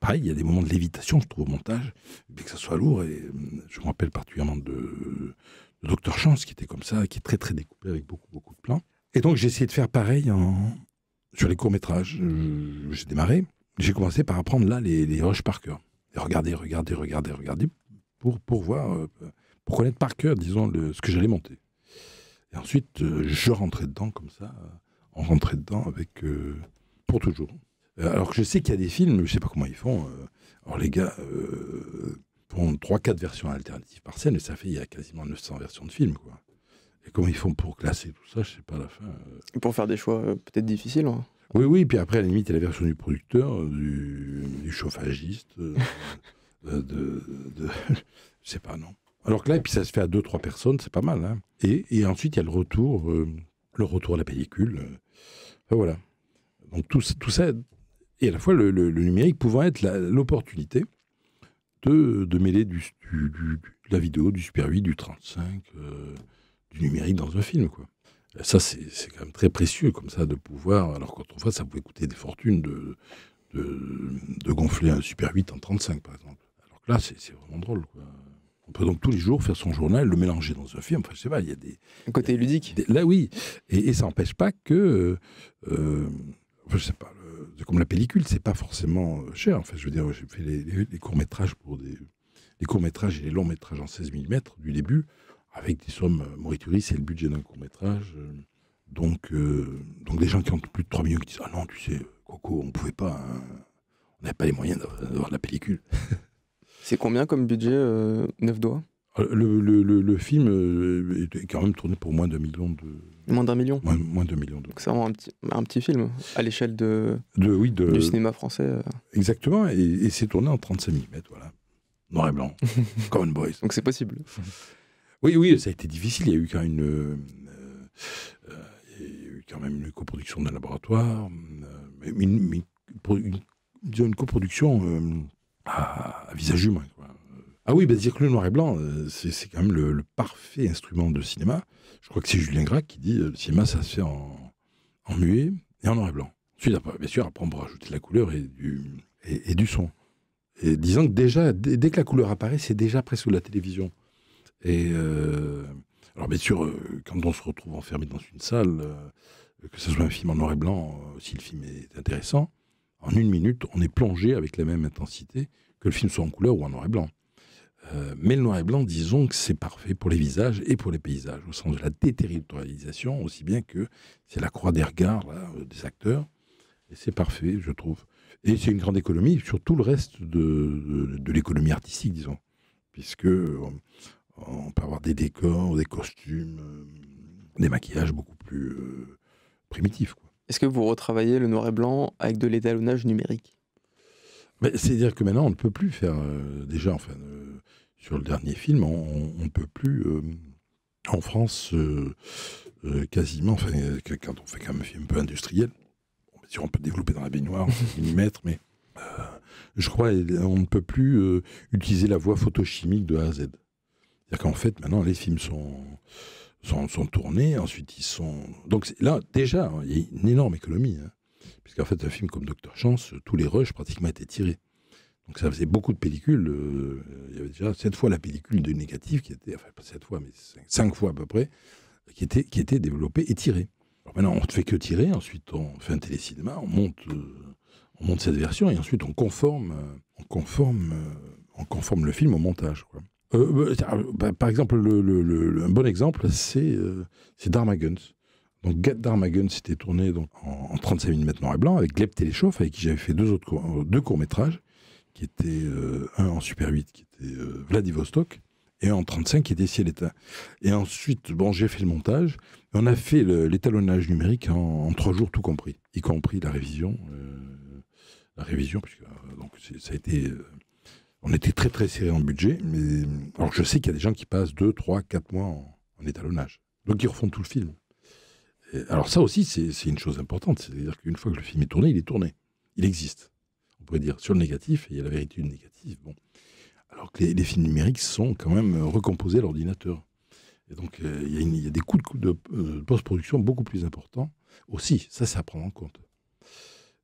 pareil, il y a des moments de lévitation, je trouve, au montage, bien que ça soit lourd. Et je me rappelle particulièrement de Docteur Chance, qui était comme ça, qui est très, très découpé avec beaucoup de plans. Et donc, j'ai essayé de faire pareil sur les courts-métrages. J'ai démarré. J'ai commencé par apprendre là les rushs par cœur. Et regarder pour voir... pour connaître par cœur, disons, ce que j'allais monter. Et ensuite, je rentrais dedans comme ça, on rentrait dedans avec... pour toujours. Alors que je sais qu'il y a des films, je ne sais pas comment ils font. Alors les gars font 3-4 versions alternatives par scène, et ça fait, il y a quasiment 900 versions de films, quoi. Et comment ils font pour classer tout ça, je ne sais pas à la fin. Et pour faire des choix peut-être difficiles. Hein. Oui, puis après, à la limite, il y a la version du producteur, du chauffagiste, je sais pas, non. Alors que là, et puis ça se fait à 2-3 personnes, c'est pas mal. Hein. Et ensuite, il y a le retour à la pellicule. Enfin, voilà. Donc tout ça, et à la fois le numérique pouvant être l'opportunité de mêler de la vidéo, du Super 8, du 35, du numérique dans un film, quoi. Ça, c'est quand même très précieux, comme ça, de pouvoir... Alors qu'autrefois, ça pouvait coûter des fortunes de gonfler un Super 8 en 35, par exemple. Alors que là, c'est vraiment drôle, quoi. On peut donc tous les jours faire son journal, le mélanger dans un film. Enfin, je sais pas, il y a des... Un côté ludique. Là, oui. Et ça n'empêche pas que... enfin, je sais pas, comme la pellicule, c'est pas forcément cher. Enfin, je veux dire, j'ai fait les courts-métrages les courts-métrages et les longs-métrages en 16 mm du début, avec des sommes... Morituri, c'est le budget d'un court-métrage. Donc, des gens qui ont plus de 3 millions qui disent « Ah non, tu sais, Coco, on pouvait pas... Hein, on n'avait pas les moyens d'avoir la pellicule. » C'est combien comme budget 9 doigts? Le film est quand même tourné pour moins d'1 million de... Moins d'1 million? Moins d'1 million. Donc c'est vraiment un petit film à l'échelle du cinéma français. Exactement, et c'est tourné en 35 mm, voilà. Noir et blanc, Common Boys. Donc c'est possible. Oui, ça a été difficile, il y a eu quand même une coproduction d'un laboratoire, une coproduction... à visage humain, quoi. Ah oui, dire que le noir et blanc, c'est quand même le parfait instrument de cinéma. Je crois que c'est Julien Gracq qui dit le cinéma, ça se fait en muet et en noir et blanc. Ensuite, bien sûr, après, on peut rajouter de la couleur et du son. Et disons que déjà, dès que la couleur apparaît, c'est déjà presque de la télévision. Et alors, bien sûr, quand on se retrouve enfermé dans une salle, que ce soit un film en noir et blanc, si le film est intéressant, en 1 minute, on est plongé avec la même intensité que le film soit en couleur ou en noir et blanc. Mais le noir et blanc, disons que c'est parfait pour les visages et pour les paysages, au sens de la déterritorialisation, aussi bien que c'est la croix des regards là, des acteurs. Et c'est parfait, je trouve. Et c'est une grande économie sur tout le reste de l'économie artistique, disons. Puisque on peut avoir des décors, des costumes, des maquillages beaucoup plus primitifs, quoi. Est-ce que vous retravaillez le noir et blanc avec de l'étalonnage numérique? C'est-à-dire que maintenant, on ne peut plus faire... déjà, enfin, sur le dernier film, on ne peut plus... en France, quasiment... Enfin, quand on fait quand même un film un peu industriel, bien sûr, on peut développer dans la baignoire, millimètres, mais... je crois on ne peut plus utiliser la voie photochimique de A à Z. C'est-à-dire qu'en fait, maintenant, les films sont tournés, ensuite ils sont... Donc là, déjà, il y a une énorme économie, hein, puisqu'en fait, un film comme Docteur Chance, tous les rushs pratiquement étaient tirés. Donc ça faisait beaucoup de pellicules. Il y avait déjà 7 fois la pellicule de négatif qui était, enfin pas 7 fois, mais 5 fois à peu près, qui était développée et tirée. Alors maintenant, on ne fait que tirer, ensuite on fait un télécinéma, on monte cette version et ensuite on conforme le film au montage, quoi. Par exemple, un bon exemple, c'est Darmaguns. Donc Darmaguns c'était tourné donc, en 35 mm noir et blanc avec Gleb Téléchoff, avec qui j'avais fait deux courts-métrages, qui étaient un en Super 8, qui était Vladivostok, et un en 35, qui était Ciel éteint. Et ensuite, bon, j'ai fait le montage, et on a fait l'étalonnage numérique en 3 jours, tout compris, y compris la révision. Puisque donc ça a été... on était très très serré en budget, mais alors je sais qu'il y a des gens qui passent 2, 3, 4 mois en étalonnage. Donc ils refont tout le film. Et alors ça aussi, c'est une chose importante. C'est-à-dire qu'une fois que le film est tourné, il est tourné. Il existe. On pourrait dire sur le négatif, et il y a la vérité du négatif. Bon. Alors que les films numériques sont quand même recomposés à l'ordinateur. Et donc il y a des coûts de post-production beaucoup plus importants aussi. Ça, c'est à prendre en compte.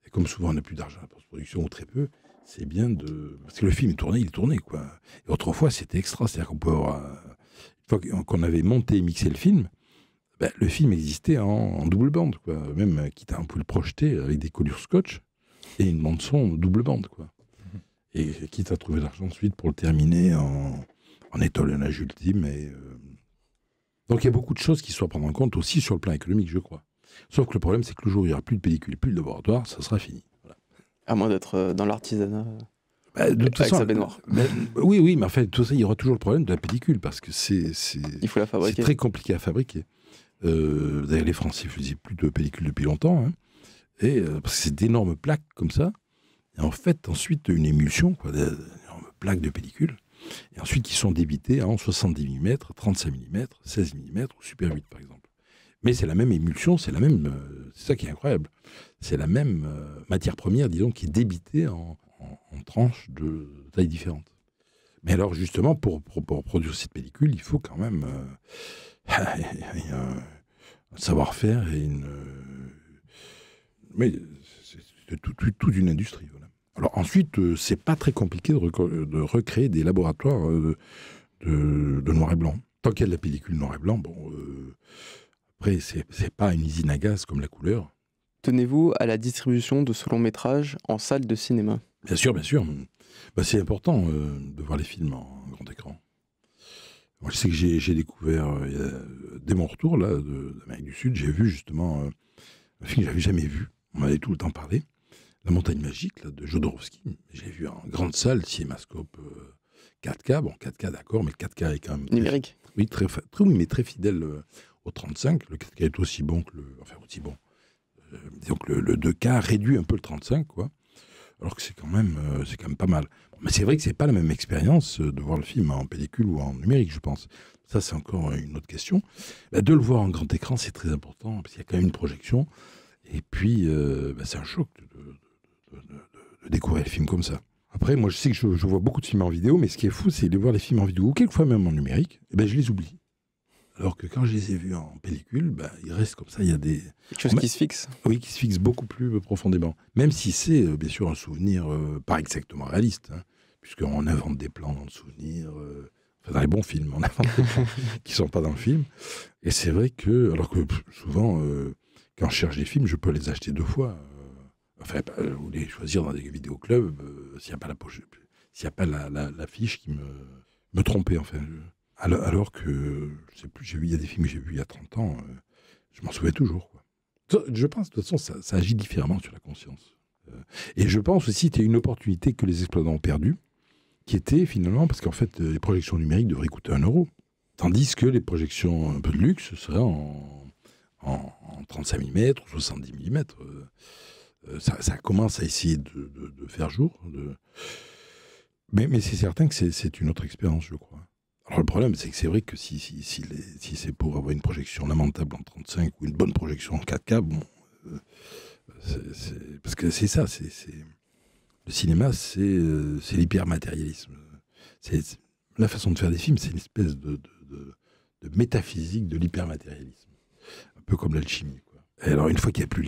Et comme souvent on n'a plus d'argent à la post-production ou très peu, c'est bien de... Parce que le film est tourné, il est tourné, quoi. Et autrefois, c'était extra. C'est-à-dire qu'on peut avoir... Une fois qu'on avait monté et mixé le film, ben, le film existait en double bande, quoi. Même, on pouvait le projeter avec des collures scotch et une bande-son double bande, quoi. Et quitte à trouver l'argent ensuite pour le terminer en étalonnage ultime. Donc il y a beaucoup de choses qui sont à prendre en compte aussi sur le plan économique, je crois. Sauf que le problème, c'est que le jour où il n'y aura plus de pellicule, plus de laboratoire, ça sera fini. Voilà. À moins d'être dans l'artisanat de toute avec façon, sa baignoire. Oui, mais en fait, tout ça, il y aura toujours le problème de la pellicule, parce que il faut la fabriquer. C'est très compliqué à fabriquer. D'ailleurs, les Français ne faisaient plus de pellicule depuis longtemps, hein, parce que c'est d'énormes plaques comme ça. Et en fait, ensuite, une émulsion, quoi, d'énormes plaques de pellicule, et ensuite qui sont débitées en 70 mm, 35 mm, 16 mm ou Super 8, par exemple. Mais c'est la même émulsion, c'est ça qui est incroyable. C'est la même matière première, disons, qui est débitée en tranches de tailles différentes. Mais alors, justement, pour produire cette pellicule, il faut quand même un savoir-faire et mais c'est toute une industrie. Voilà. Alors ensuite, c'est pas très compliqué de recréer des laboratoires de noir et blanc. Tant qu'il y a de la pellicule noir et blanc, bon... Après, c'est pas une usine à gaz comme la couleur. Tenez-vous à la distribution de ce long métrage en salle de cinéma? Bien sûr, bien sûr. Bah, c'est important de voir les films en grand écran. Moi, je sais que j'ai découvert, dès mon retour là, d'Amérique du Sud, j'ai vu justement un film que j'avais jamais vu. On m'avait tout le temps parlé. La montagne magique là, de Jodorowsky. J'ai vu en grande salle, cinémascope 4K. Bon, 4K d'accord, mais 4K est quand même... Numérique. Oui, mais très fidèle au 35. Le 4K est aussi bon que aussi bon. Disons que le 2K réduit un peu le 35, quoi. Alors que c'est quand même pas mal. Bon, mais c'est vrai que c'est pas la même expérience de voir le film en pellicule ou en numérique, je pense. Ça, c'est encore une autre question. De le voir en grand écran, c'est très important, parce qu'il y a quand même une projection. Et puis, c'est un choc de découvrir le film comme ça. Après, moi, je sais que je vois beaucoup de films en vidéo, mais ce qui est fou, c'est de voir les films en vidéo, ou quelquefois même en numérique, je les oublie. Alors que quand je les ai vus en pellicule, ils restent comme ça. Il y a des... Quelque chose qui se fixe. Oui, qui se fixe beaucoup plus profondément. Même si c'est, bien sûr, un souvenir pas exactement réaliste, hein, puisqu'on invente des plans dans le souvenir. Dans les bons films, on invente des plans qui ne sont pas dans le film. Et c'est vrai que, alors que souvent, quand je cherche des films, je peux les acheter 2 fois. Ou les choisir dans des vidéoclubs, s'il n'y a pas la fiche qui me... me tromper, enfin. Alors que, je sais plus, il y a des films que j'ai vus il y a 30 ans, je m'en souviens toujours, quoi. Je pense, de toute façon, ça agit différemment sur la conscience. Et je pense aussi qu'il y a une opportunité que les exploitants ont perdue, qui était finalement, parce qu'en fait, les projections numériques devraient coûter 1 euro, tandis que les projections un peu de luxe seraient en 35 mm ou 70 mm. Ça commence à essayer de faire jour. Mais c'est certain que c'est une autre expérience, je crois. Alors le problème, c'est que c'est vrai que si c'est pour avoir une projection lamentable en 35 ou une bonne projection en 4K, bon, parce que c'est ça, le cinéma, c'est l'hypermatérialisme. La façon de faire des films, c'est une espèce de métaphysique de l'hypermatérialisme, un peu comme l'alchimie, quoi. Et alors une fois qu'il n'y a plus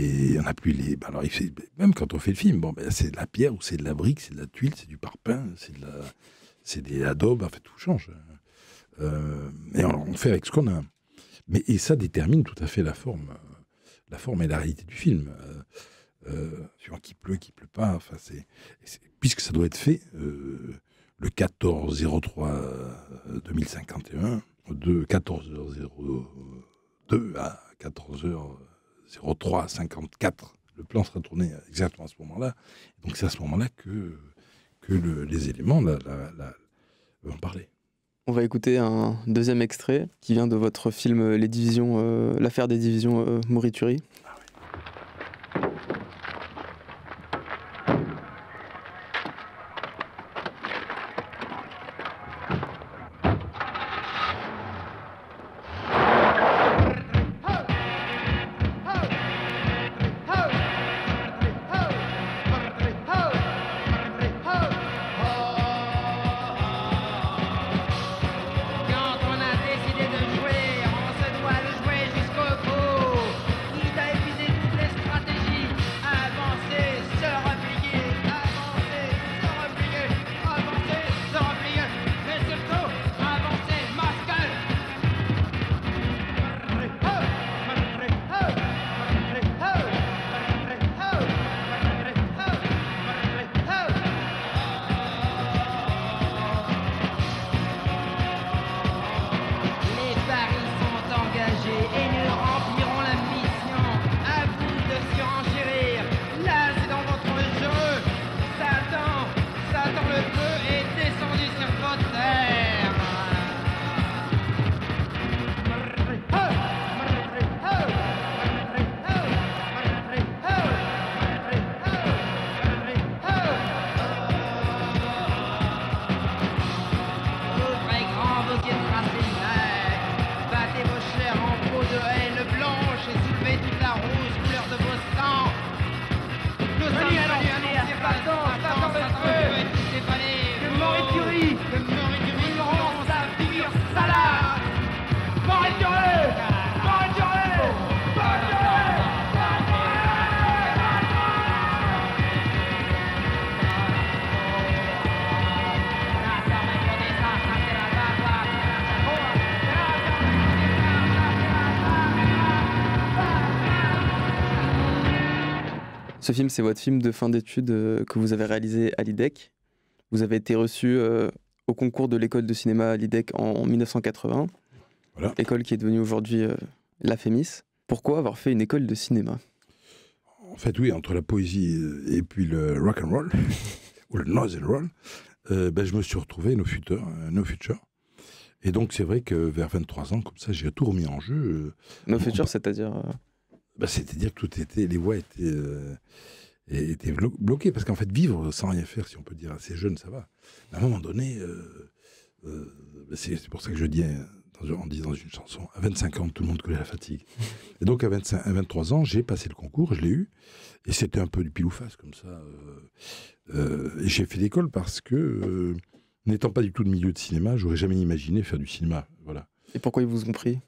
alors même quand on fait le film, bon, ben, c'est de la pierre ou c'est de la brique, c'est de la tuile, c'est du parpaing, c'est des adobes, en fait tout change. Et on fait avec ce qu'on a. Et ça détermine tout à fait la forme et la réalité du film. Suivant qu'il pleut pas. Enfin, puisque ça doit être fait le 14-03-2051, de 14h02 à 14h03-54. Le plan sera tourné exactement à ce moment-là. Donc c'est à ce moment-là que les éléments vont parler. On va écouter un deuxième extrait qui vient de votre film L'affaire des divisions Morituri. Ce film, c'est votre film de fin d'études que vous avez réalisé à l'IDEC. Vous avez été reçu au concours de l'école de cinéma à l'IDEC en 1980. Voilà. École qui est devenue aujourd'hui la FEMIS. Pourquoi avoir fait une école de cinéma ? En fait, oui, entre la poésie et puis le rock and roll, ou le noise and roll, je me suis retrouvé no future. Et donc, c'est vrai que vers 23 ans, comme ça, j'ai tout remis en jeu. No future, c'est-à-dire c'est-à-dire que les voies étaient bloquées. Parce qu'en fait, vivre sans rien faire, si on peut dire, assez jeune, ça va. Mais à un moment donné, c'est pour ça que je dis, on dit dans une chanson, à 25 ans, tout le monde connaît la fatigue. Et donc, à 23 ans, j'ai passé le concours, je l'ai eu. Et c'était un peu du pile ou face, comme ça. Et j'ai fait l'école parce que, n'étant pas du tout de milieu de cinéma, j'aurais jamais imaginé faire du cinéma. Voilà. Et pourquoi ils vous ont pris ?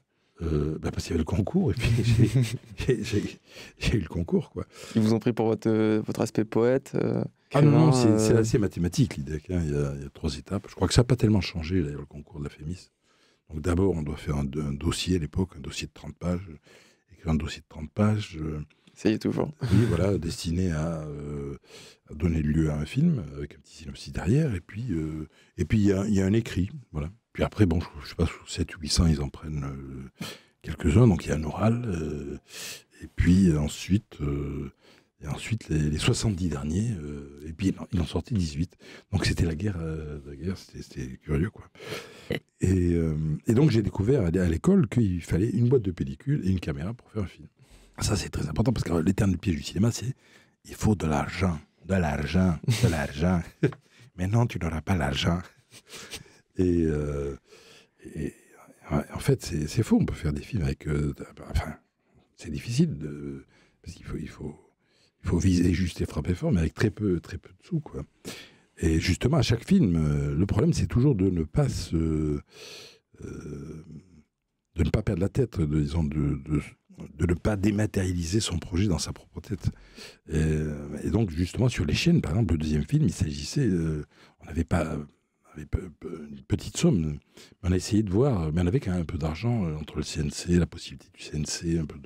Parce qu'il y avait le concours, et puis j'ai eu le concours, quoi. Ils vous ont pris pour votre aspect poète non, c'est assez mathématique, l'IDEC. Hein. Il y a 3 étapes. Je crois que ça n'a pas tellement changé, d'ailleurs, le concours de la FEMIS. Donc d'abord, on doit faire un dossier à l'époque, un dossier de 30 pages. Écrire un dossier de 30 pages. Essayez toujours. Oui, voilà, destiné à donner lieu à un film, avec un petit synopsis derrière, et puis il y a un écrit, voilà. Puis après, bon, je sais pas, sur 700 ou 800, ils en prennent quelques-uns, donc il y a un oral, et puis ensuite les 70 derniers, et puis il en sortait 18. Donc c'était la guerre, c'était curieux, quoi. Et donc j'ai découvert à l'école qu'il fallait une boîte de pellicule et une caméra pour faire un film. Ça, c'est très important, parce que l'éternel piège du cinéma, c'est il faut de l'argent, de l'argent, de l'argent. Mais non, tu n'auras pas l'argent. Et en fait, c'est faux. On peut faire des films avec... enfin, c'est difficile, parce qu'il faut viser juste et frapper fort, mais avec très peu de sous, quoi. Et justement, à chaque film, le problème, c'est toujours de ne pas de ne pas perdre la tête, disons, de ne pas dématérialiser son projet dans sa propre tête. Et donc, justement, sur les chaînes, par exemple, le deuxième film, il s'agissait... on n'avait pas une petite somme, mais on a essayé de voir, mais on avait quand même un peu d'argent entre le CNC, la possibilité du CNC, un peu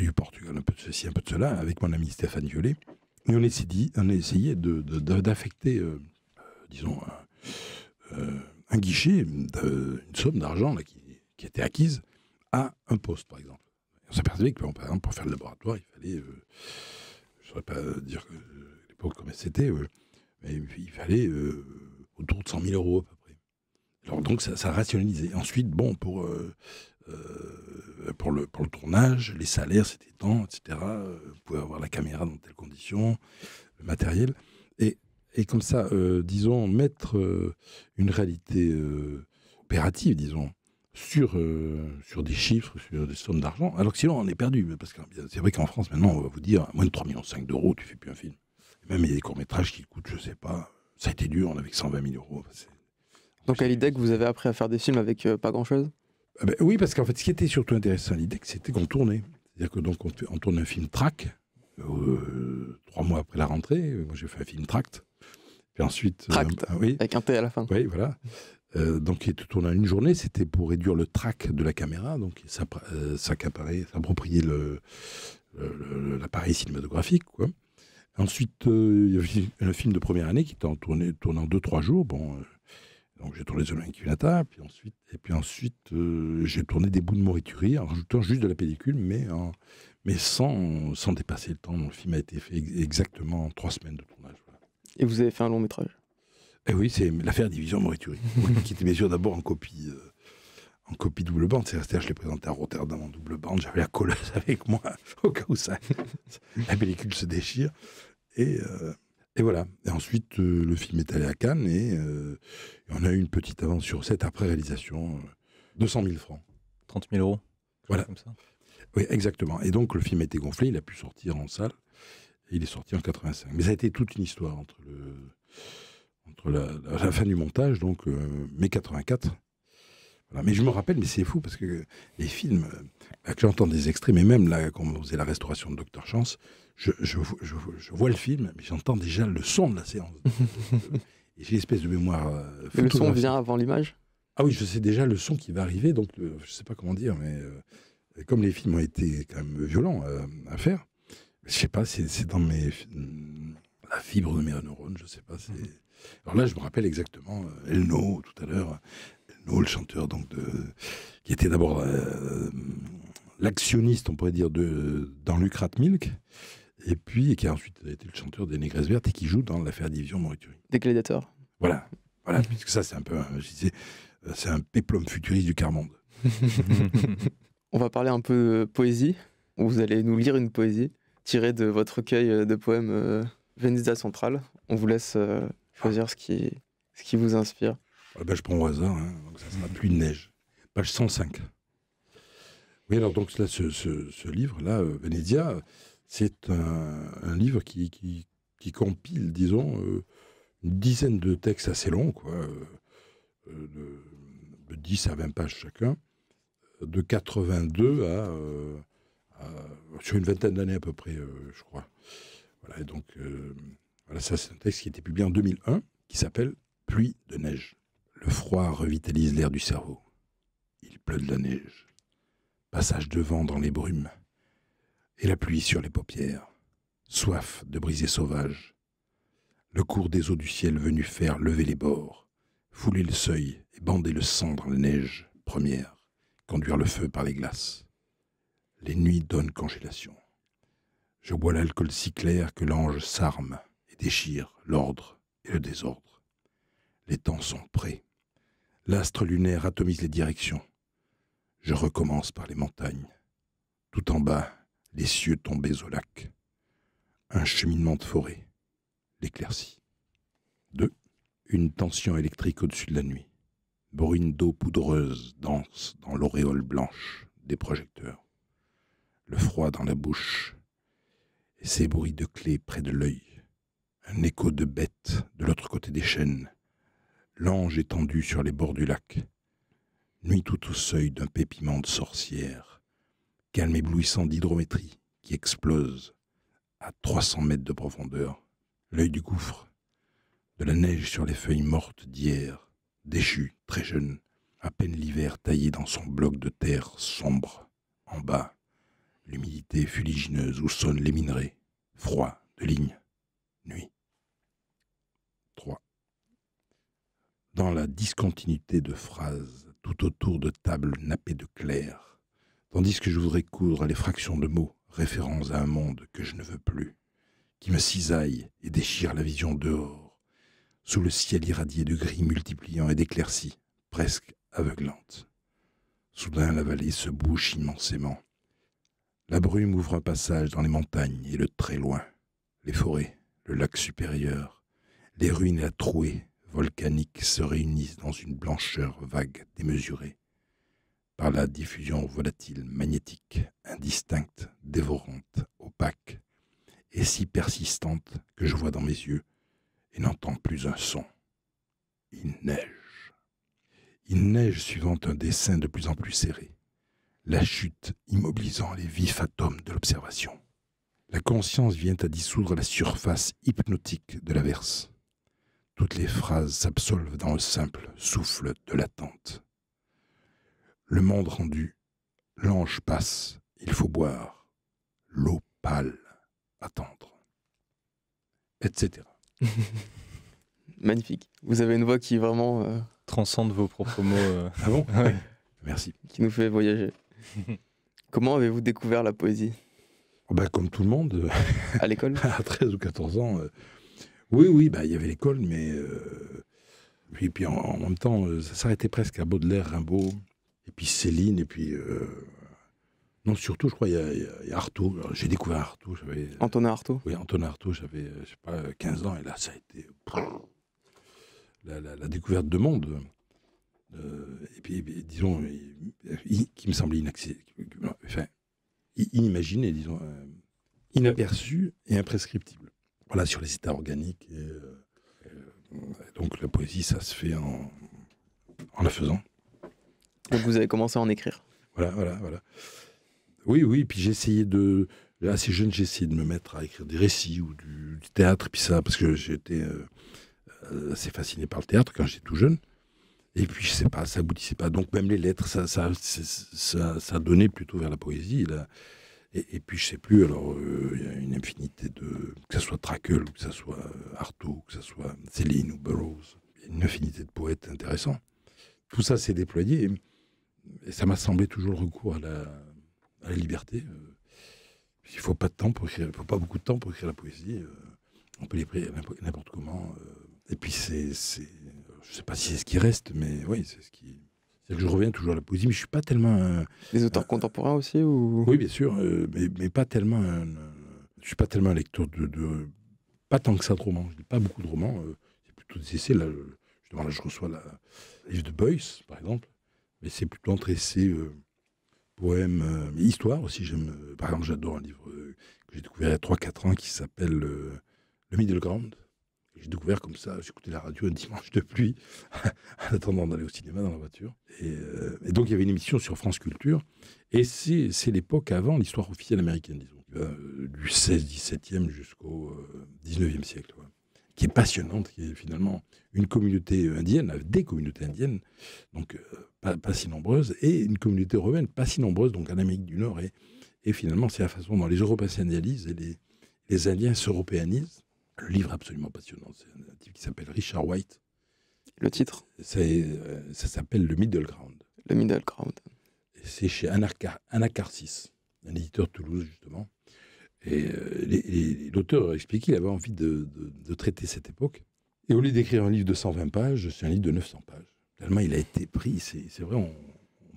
du Portugal, un peu de ceci, un peu de cela, avec mon ami Stéphane Violet. Et on a essayé d'affecter, disons, un guichet, une somme d'argent là, qui était acquise à un poste, par exemple. Et on s'apercevait que, par exemple, pour faire le laboratoire, il fallait, je ne saurais pas dire que l'époque comment c'était, mais il fallait autour de 100 000 euros à peu près. Alors donc ça rationalisait. Ensuite, bon, pour le tournage, les salaires, c'était tant, etc. Vous pouvez avoir la caméra dans telles conditions, le matériel. Et comme ça, disons, mettre une réalité opérative, disons, sur des chiffres, sur des sommes d'argent, alors que sinon on est perdu. Parce que c'est vrai qu'en France, maintenant, on va vous dire, à moins de 3,5 millions d'euros, tu ne fais plus un film. Et même il y a des courts-métrages qui coûtent, je ne sais pas, ça a été dur, on avait que 120 000 euros. Donc à l'IDEC, vous avez appris à faire des films avec pas grand-chose? Oui, parce qu'en fait, ce qui était surtout intéressant à l'IDEC, c'était qu'on tournait. C'est-à-dire que donc on tourne un film track, 3 mois après la rentrée. Moi, j'ai fait un film Tract. Puis ensuite... Tract, oui. Avec un T à la fin. Oui, voilà. Donc, il était tourné en une journée. C'était pour réduire le track de la caméra. Donc, s'approprier l'appareil cinématographique, quoi. Ensuite, il y avait un film de première année qui était tourné en 2-3 jours. Bon, donc j'ai tourné Zola Inquinata, puis ensuite j'ai tourné des bouts de Morituri, en rajoutant juste de la pellicule, mais sans dépasser le temps. Donc, le film a été fait exactement 3 semaines de tournage. Voilà. Et vous avez fait un long métrage? Et oui, c'est l'affaire Division Morituri, qui était bien sûr d'abord en copie double bande. C'est-à-dire, je l'ai présenté à Rotterdam en double bande. J'avais la colleuse avec moi, au cas où la pellicule se déchire. Et voilà. Et ensuite, le film est allé à Cannes et on a eu une petite avance sur cette après réalisation, 200 000 francs. 30 000 euros. Voilà. Comme ça. Oui, exactement. Et donc, le film a été gonflé, il a pu sortir en salle. Et il est sorti en 85. Mais ça a été toute une histoire entre la fin du montage, donc mai 84. Voilà. Mais je me rappelle, mais c'est fou, parce que les films, que j'entends des extraits, mais même là, quand on faisait la restauration de Dr Chance, je vois le film, mais j'entends déjà le son de la séance. Et j'ai une espèce de mémoire le son vient avant l'image? Ah oui, je sais déjà le son qui va arriver, donc je ne sais pas comment dire, mais comme les films ont été quand même violents à faire, je ne sais pas, c'est dans la fibre de mes neurones, je ne sais pas. Alors là, je me rappelle exactement Elno, tout à l'heure, Elno, le chanteur donc qui était d'abord l'actionniste, on pourrait dire, dans Lucrat Milk, et puis qui a ensuite été le chanteur des Négresses Vertes et qui joue dans l'affaire Division Morituri. Des Gladiateurs. Voilà, puisque ça, c'est un peu, je disais, c'est un péplum futuriste du quart-monde. On va parler un peu de poésie. Vous allez nous lire une poésie tirée de votre recueil de poèmes Venezia Centrale. On vous laisse choisir ce qui vous inspire. Je prends au hasard, hein, donc ça sera Pluie de neige, page 105. Oui, alors donc là, ce livre-là, Venezia, c'est un livre qui compile, disons, une dizaine de textes assez longs, quoi, de 10 à 20 pages chacun, de 82 sur une vingtaine d'années à peu près, je crois. Voilà, et donc, voilà, ça c'est un texte qui a été publié en 2001, qui s'appelle Pluie de neige. Le froid revitalise l'air du cerveau. Il pleut de la neige. Passage de vent dans les brumes. et la pluie sur les paupières, soif de briser sauvage. Le cours des eaux du ciel venu faire lever les bords, fouler le seuil et bander le sang dans la neige première, conduire le feu par les glaces. Les nuits donnent congélation. Je bois l'alcool si clair que l'ange s'arme et déchire l'ordre et le désordre. Les temps sont prêts. L'astre lunaire atomise les directions. Je recommence par les montagnes. Tout en bas, les cieux tombés au lac. Un cheminement de forêt. L'éclaircie. 2. Une tension électrique au-dessus de la nuit. Bruine d'eau poudreuse danse dans l'auréole blanche des projecteurs. Le froid dans la bouche et ces bruits de clés près de l'œil. Un écho de bête de l'autre côté des chênes. L'ange étendu sur les bords du lac. Nuit tout au seuil d'un pépiment de sorcière. Calme éblouissant d'hydrométrie qui explose à 300 mètres de profondeur. L'œil du gouffre. De la neige sur les feuilles mortes d'hier. Déchu, très jeune. À peine l'hiver taillé dans son bloc de terre sombre. En bas, l'humidité fuligineuse où sonnent les minerais. Froid de ligne. Nuit. 3. Dans la discontinuité de phrases, tout autour de tables nappées de clair, tandis que je voudrais coudre les fractions de mots référents à un monde que je ne veux plus, qui me cisaille et déchire la vision dehors, sous le ciel irradié de gris multipliant et d'éclaircies, presque aveuglantes. Soudain la vallée se bouche immensément. La brume ouvre un passage dans les montagnes et le très loin, les forêts, le lac supérieur, les ruines et la trouée volcanique se réunissent dans une blancheur vague démesurée, par la diffusion volatile, magnétique, indistincte, dévorante, opaque, et si persistante que je vois dans mes yeux et n'entends plus un son. Il neige. Il neige suivant un dessin de plus en plus serré, la chute immobilisant les vifs atomes de l'observation. La conscience vient à dissoudre la surface hypnotique de l'averse. Toutes les phrases s'absolvent dans le simple souffle de l'attente. Le monde rendu, l'ange passe, il faut boire. L'eau pâle, attendre. Etc. Magnifique. Vous avez une voix qui vraiment... Transcende vos propres mots. Ah bon? Ouais. Merci. qui nous fait voyager. Comment avez-vous découvert la poésie? Comme tout le monde, À l'école? à 13 ou 14 ans, oui, il y avait l'école, mais puis en même temps, ça s'arrêtait presque à Baudelaire, Rimbaud, et puis Céline, et puis... non, surtout, je crois, il y a Artaud. Alors, j'ai découvert Artaud. Antonin Artaud? Oui, Antonin Artaud, j'avais, 15 ans, et là, ça a été la découverte de monde. Et puis, disons, qui me semblait inimaginé, disons, inaperçu et imprescriptible. Voilà, sur les états organiques. Donc, la poésie, ça se fait en la faisant. Donc, vous avez commencé à en écrire? Voilà. Oui, puis j'ai essayé assez jeune, j'ai essayé de me mettre à écrire des récits ou du théâtre, puis ça, parce que j'étais assez fasciné par le théâtre quand j'étais tout jeune. Et puis, je sais pas, ça aboutissait pas. Donc, même les lettres, ça donnait plutôt vers la poésie. Là. Et puis, je sais plus, alors, il y a une infinité que ce soit Traqueuil, ou que ce soit Artaud, ou que ce soit Céline ou Burroughs. Il y a une infinité de poètes intéressants. Tout ça s'est déployé. Et ça m'a semblé toujours le recours à la liberté. Il ne faut pas de temps pour écrire, il faut pas beaucoup de temps pour écrire la poésie. On peut l'écrire n'importe comment. Et puis je sais pas si c'est ce qui reste, mais oui, c'est que je reviens toujours à la poésie, mais je suis pas tellement Des auteurs contemporains aussi ou... Oui, bien sûr, mais pas tellement je suis pas tellement un lecteur de pas tant que ça de romans. Je lis pas beaucoup de romans. C'est plutôt des essais. Là, je reçois le livre de Boyce, par exemple. Mais c'est plutôt entre essais, poèmes, histoire aussi. Par exemple, j'adore un livre que j'ai découvert il y a 3-4 ans qui s'appelle Le Middle Ground. J'ai découvert comme ça, j'écoutais la radio un dimanche de pluie en attendant d'aller au cinéma dans la voiture. Et donc il y avait une émission sur France Culture. Et c'est l'époque avant l'histoire officielle américaine, disons, du 16-17e jusqu'au 19e siècle. Ouais. Qui est passionnante, qui est finalement une communauté indienne, des communautés indiennes, donc pas si nombreuses, et une communauté romaine pas si nombreuse, donc en Amérique du Nord Et finalement, c'est la façon dont les Européens s'analysent et les Indiens s'européanisent. Le livre est absolument passionnant. C'est un type qui s'appelle Richard White. Le titre? Ça s'appelle Le Middle Ground. Le Middle Ground. C'est chez Anacarsis, un éditeur de Toulouse, justement. Et l'auteur explique qu'il avait envie de traiter cette époque. Et au lieu d'écrire un livre de 120 pages, c'est un livre de 900 pages. Tellement il a été pris, c'est vrai, on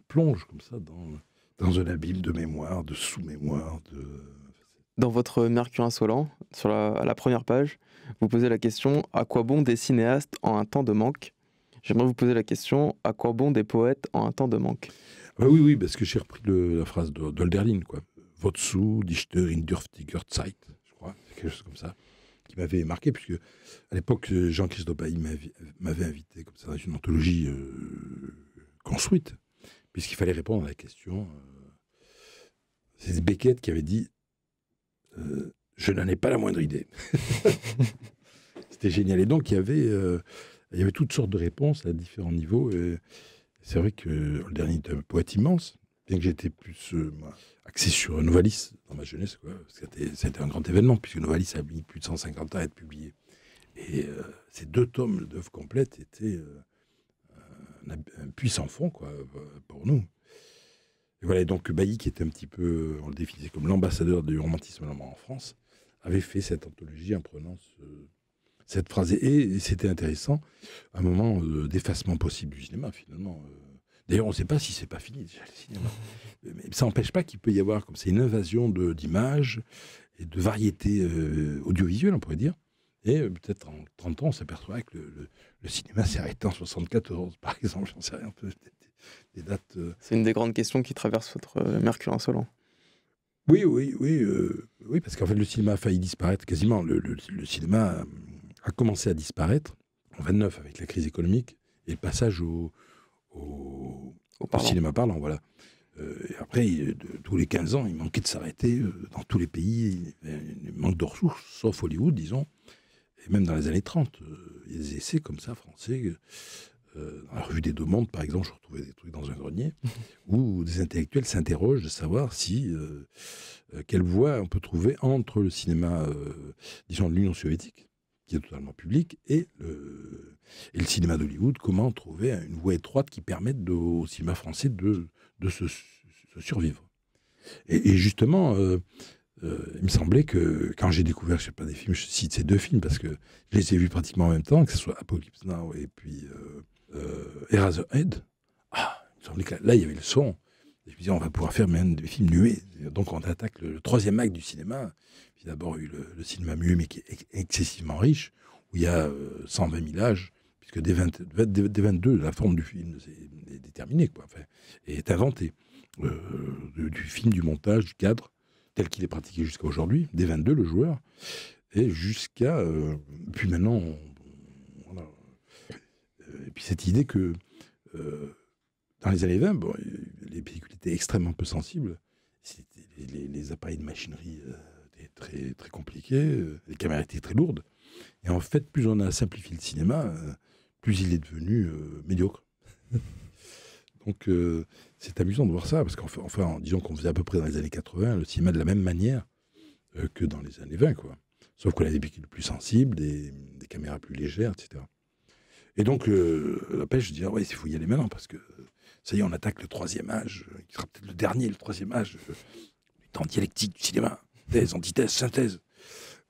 plonge comme ça dans un abîme de mémoire, de sous-mémoire. Dans votre Mercure insolent, à la première page, vous posez la question « À quoi bon des cinéastes en un temps de manque ?» J'aimerais vous poser la question « À quoi bon des poètes en un temps de manque ?» Oui, parce que j'ai repris la phrase d'Hölderlin, quoi. « Wozu Dichter in dürftiger Zeit », je crois, c'est quelque chose comme ça, qui m'avait marqué, puisque à l'époque, Jean-Christophe Bailly m'avait invité comme ça dans une anthologie construite, puisqu'il fallait répondre à la question. C'est Beckett qui avait dit je n'en ai pas la moindre idée. C'était génial. Et donc, il y avait toutes sortes de réponses à différents niveaux. Et c'est vrai que le dernier est un poète immense, bien que j'étais plus axé sur Novalis dans ma jeunesse. C'était un grand événement, puisque Novalis a mis plus de 150 ans à être publié. Et ces 2 tomes d'œuvres complètes étaient un puissant fond, quoi, pour nous. Et voilà, donc Bailly, qui était un petit peu, on le définissait comme l'ambassadeur du romantisme allemand en France, avait fait cette anthologie en prenant cette phrase. Et c'était intéressant, un moment d'effacement possible du cinéma, finalement. D'ailleurs, on ne sait pas si c'est pas fini, déjà, le cinéma. Mais ça n'empêche pas qu'il peut y avoir comme c'est une invasion d'images et de variétés audiovisuelles, on pourrait dire. Et peut-être en 30 ans, on s'aperçoit que le cinéma s'est arrêté en 74, par exemple, j'en sais rien, peut-être des dates. C'est une des grandes questions qui traverse votre Mercure insolent. Oui, parce qu'en fait, le cinéma a failli disparaître quasiment. Le cinéma a commencé à disparaître en 29 avec la crise économique et le passage au cinéma parlant, voilà. Et après, tous les 15 ans, il manquait de s'arrêter dans tous les pays. Il manque de ressources, sauf Hollywood, disons. Et même dans les années 30, il y a des essais comme ça, français. Dans la revue des Deux Mondes, par exemple, je retrouvais des trucs dans un grenier, où des intellectuels s'interrogent de savoir quelle voie on peut trouver entre le cinéma, disons, de l'Union soviétique, qui est totalement public, et le cinéma d'Hollywood, comment trouver une voie étroite qui permette au cinéma français de se survivre. Et justement, il me semblait que quand j'ai découvert, je sais pas, des films, je cite ces 2 films parce que je les ai vus pratiquement en même temps, que ce soit Apocalypse Now et puis Eraserhead. Il me semblait que là, il y avait le son. Et je me disais, on va pouvoir faire même des films muets. Donc on attaque le 3e acte du cinéma. Puis d'abord eu le cinéma muet, mais qui est excessivement riche, où il y a 120 000 âges, puisque dès 22, la forme du film est déterminée, quoi, enfin, est inventée. Du film, du montage, du cadre, tel qu'il est pratiqué jusqu'à aujourd'hui, dès 22, le joueur, et jusqu'à... puis maintenant, voilà. Et puis cette idée que dans les années 20, les pellicules étaient extrêmement peu sensibles, les appareils de machinerie étaient très, très compliqués, les caméras étaient très lourdes, et en fait, plus on a simplifié le cinéma, plus il est devenu médiocre. Donc c'est amusant de voir ça, parce qu'enfin, disons qu'on faisait à peu près dans les années 80 le cinéma de la même manière que dans les années 20, quoi. Sauf qu'on a des pellicules plus sensibles, des caméras plus légères, etc. Et donc, après, je dis, il faut y aller maintenant, parce que ça y est, on attaque le 3e âge, qui sera peut-être le dernier, le 3e âge, le temps dialectique du cinéma, thèse, antithèse, synthèse.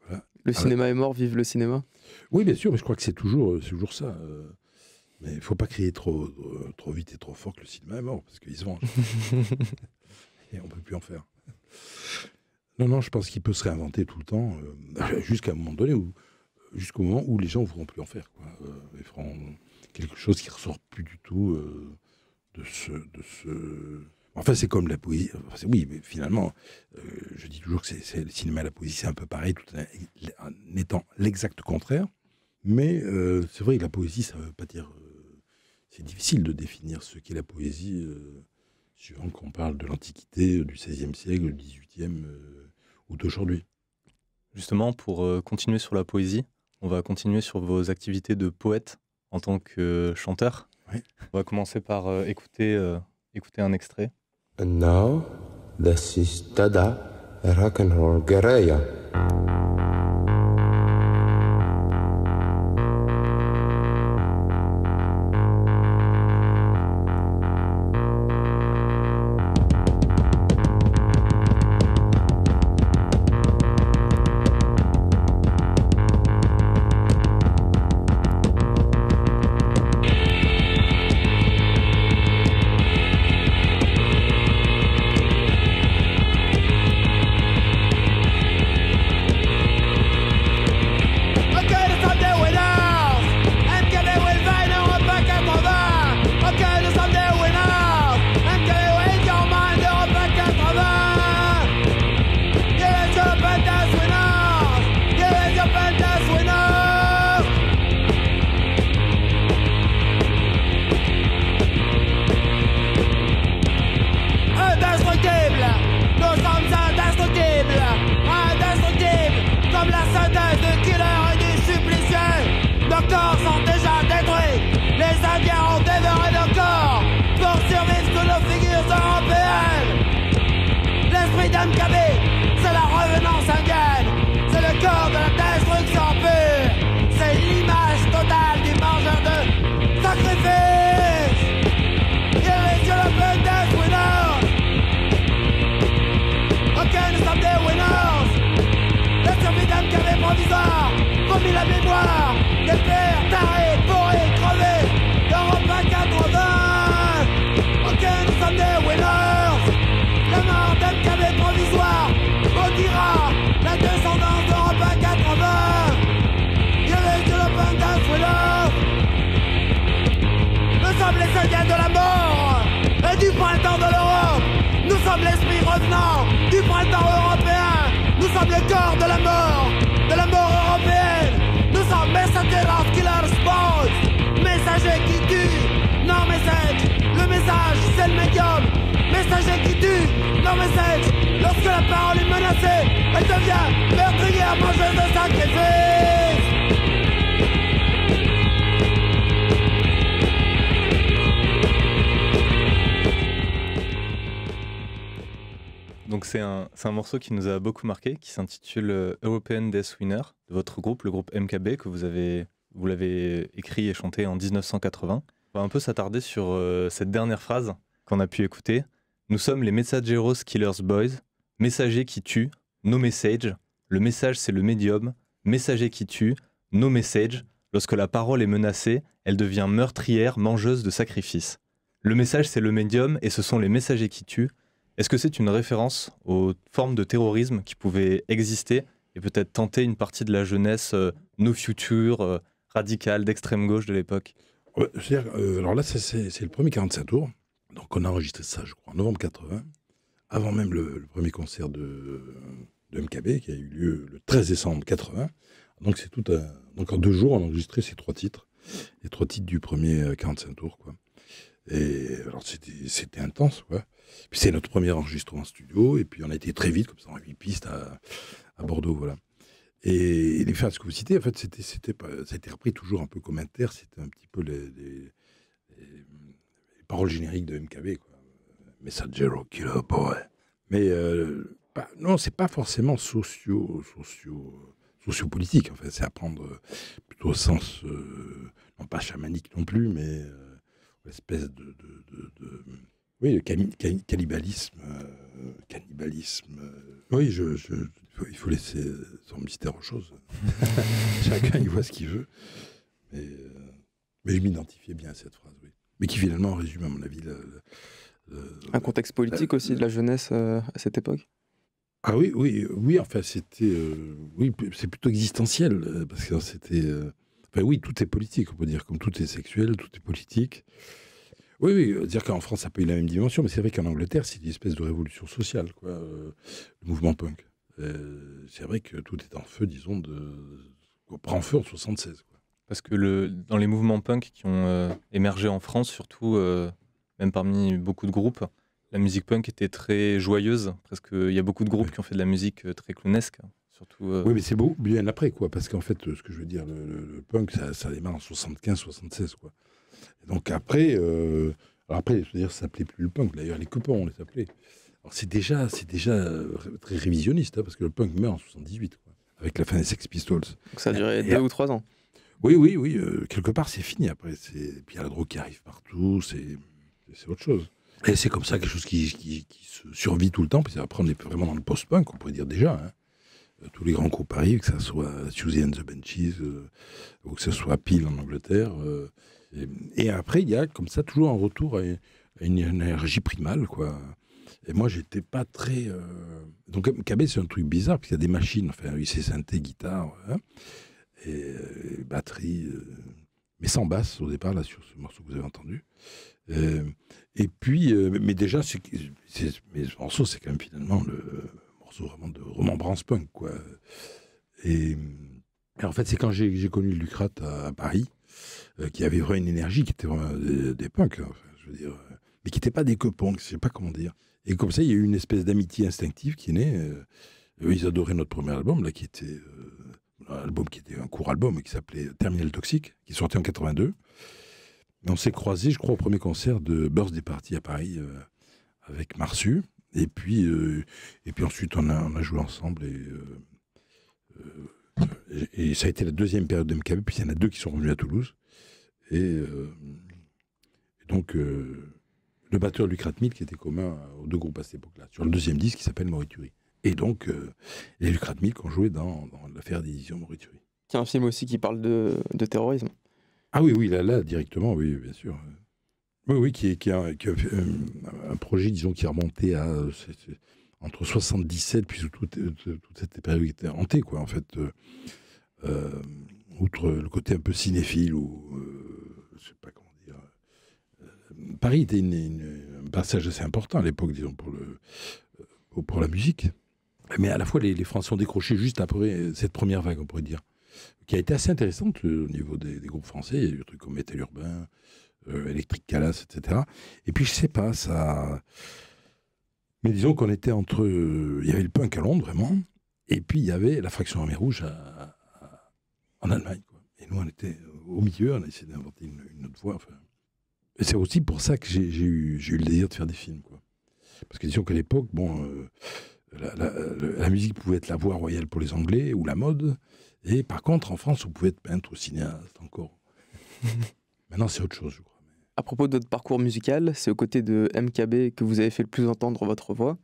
Voilà. Le cinéma est mort, vive le cinéma. Oui, bien sûr, mais je crois que c'est toujours ça. Mais il ne faut pas crier trop vite et trop fort que le cinéma est mort, parce qu'il se venge. Et on ne peut plus en faire. Non, je pense qu'il peut se réinventer tout le temps, jusqu'à un moment donné, jusqu'au moment où les gens ne voudront plus en faire, quoi. Ils feront quelque chose qui ne ressort plus du tout de ce... Enfin, c'est comme la poésie. Enfin, oui, mais finalement, je dis toujours que c'est le cinéma et la poésie, c'est un peu pareil, tout en étant l'exact contraire. Mais c'est vrai que la poésie, ça ne veut pas dire... c'est difficile de définir ce qu'est la poésie, suivant qu'on parle de l'Antiquité, du XVIe siècle, du XVIIIe ou d'aujourd'hui. Justement, pour continuer sur la poésie, on va continuer sur vos activités de poète en tant que chanteur. Oui. On va commencer par écouter un extrait. And now, This is Dada, rock and roll guerrilla. Donc c'est un morceau qui nous a beaucoup marqué, qui s'intitule European Death Winner, de votre groupe, le groupe MKB, que vous l'avez écrit et chanté en 1980. On va un peu s'attarder sur cette dernière phrase qu'on a pu écouter. Nous sommes les Mensajeros Killers Boys, messagers qui tuent, no message. Le message c'est le médium, messager qui tue, no message. Lorsque la parole est menacée, elle devient meurtrière, mangeuse de sacrifices. Le message c'est le médium et ce sont les messagers qui tuent. Est-ce que c'est une référence aux formes de terrorisme qui pouvaient exister et peut-être tenter une partie de la jeunesse no future, radicale, d'extrême gauche de l'époque? Ouais, alors là, c'est le premier 45 tours. Donc on a enregistré ça, je crois, en novembre 80, avant même le premier concert de MKB qui a eu lieu le 13 décembre 80. Donc c'est donc en 2 jours, on a enregistré ces 3 titres, les 3 titres du premier 45 tours, quoi. Et alors c'était intense, quoi. Puis c'est notre premier enregistrement studio, et puis on a été très vite, comme ça, en 8 pistes à Bordeaux, voilà. Et les phases que vous citez, en fait, ça a été repris toujours un peu comme inter, c'était un petit peu les paroles génériques de MKB, quoi. Messagero Killer Boy. Mais non, c'est pas forcément sociopolitique, en fait, c'est à prendre plutôt au sens, non pas chamanique non plus, mais espèce de oui, cannibalisme. Oui, il faut laisser son mystère aux choses. Chacun y voit ce qu'il veut. Mais je m'identifiais bien à cette phrase, oui. Mais qui finalement résume, à mon avis, un contexte politique aussi de la jeunesse à cette époque. Ah oui, enfin c'était... oui, c'est plutôt existentiel, parce que c'était... enfin oui, tout est politique, on peut dire, comme tout est sexuel, tout est politique. Oui, dire qu'en France, ça n'a pas eu la même dimension, mais c'est vrai qu'en Angleterre, c'est une espèce de révolution sociale, quoi, le mouvement punk. C'est vrai que tout est en feu, disons, prend feu en 76, quoi. Parce que dans les mouvements punk qui ont émergé en France, surtout, même parmi beaucoup de groupes, la musique punk était très joyeuse. Presque, il y a beaucoup de groupes qui ont fait de la musique très clownesque. Surtout, Oui, mais c'est beau, bien après, quoi. Parce qu'en fait, ce que je veux dire, le punk, ça démarre en 75-76, quoi. Et donc après, je veux dire, ça s'appelait plus le punk. D'ailleurs, les copains, on les appelait. Alors c'est déjà très révisionniste, hein, parce que le punk meurt en 78, quoi, avec la fin des Sex Pistols. Donc ça a duré 2 ou 3 ans. Oui, quelque part c'est fini après. Puis il y a la drogue qui arrive partout, c'est autre chose. Et c'est comme ça quelque chose qui se survit tout le temps, puis après on est vraiment dans le post-punk, on pourrait dire déjà. Hein. Tous les grands groupes arrivent, que ce soit Siouxsie and the Banshees, ou que ce soit Peel en Angleterre. Et après, il y a comme ça toujours un retour à une énergie primale, quoi. Et moi, j'étais pas très... Donc, MKB, c'est un truc bizarre, parce qu'il y a des machines, enfin, oui, c'est synthé, guitare, hein, et batterie, mais sans basse au départ, là, sur ce morceau que vous avez entendu. Et puis, mais déjà, mes morceaux, c'est quand même finalement le morceau vraiment de remembrance punk, quoi. Et en fait, c'est quand j'ai connu Lucrate à Paris, qui avait vraiment une énergie, qui était vraiment des punks, hein, enfin, je veux dire, mais qui n'était pas des que-punks, je sais pas comment dire. Et comme ça, il y a eu une espèce d'amitié instinctive qui est née. Ils adoraient notre premier album, là, qui était un court album, qui s'appelait Terminal Toxic, qui est sorti en 82. Et on s'est croisés, je crois, au premier concert de Birthday Party à Paris, avec Marsu. Et puis ensuite, on a joué ensemble. Et ça a été la deuxième période de MKB, puis il y en a 2 qui sont revenus à Toulouse. Et donc, le batteur Lucrate Mill, qui était commun aux 2 groupes à cette époque-là, sur le deuxième disque qui s'appelle Morituri. Et donc, les Lucrate Mill qui ont joué dans l'affaire d'édition Morituri. Il y a un film aussi qui parle de terrorisme. Ah oui, là, directement, oui, bien sûr. Oui, qui a un projet, disons, qui a remonté à entre 77, puis toute cette période qui était hantée, quoi, en fait. Outre le côté un peu cinéphile, ou je sais pas comment dire. Paris était un passage assez important à l'époque, disons, pour la musique. Mais à la fois, les Français ont décroché juste après cette première vague, on pourrait dire, qui a été assez intéressante au niveau des groupes français. Il y a eu des trucs comme Métal Urbain, Electric Calas, etc. Et puis, je sais pas, ça... Mais disons qu'on était entre... Il y avait le punk à Londres, vraiment, et puis il y avait la fraction armée rouge en Allemagne, quoi. Et nous, on était au milieu, on a essayé d'inventer une autre voie. Enfin. Et c'est aussi pour ça que j'ai eu le désir de faire des films, quoi. Parce que disons qu'à l'époque, bon... la musique pouvait être la voie royale pour les Anglais, ou la mode. Et par contre, en France, on pouvait être peintre ou cinéaste encore. Maintenant, c'est autre chose, je crois. À propos de votre parcours musical, c'est aux côtés de MKB que vous avez fait le plus entendre votre voix.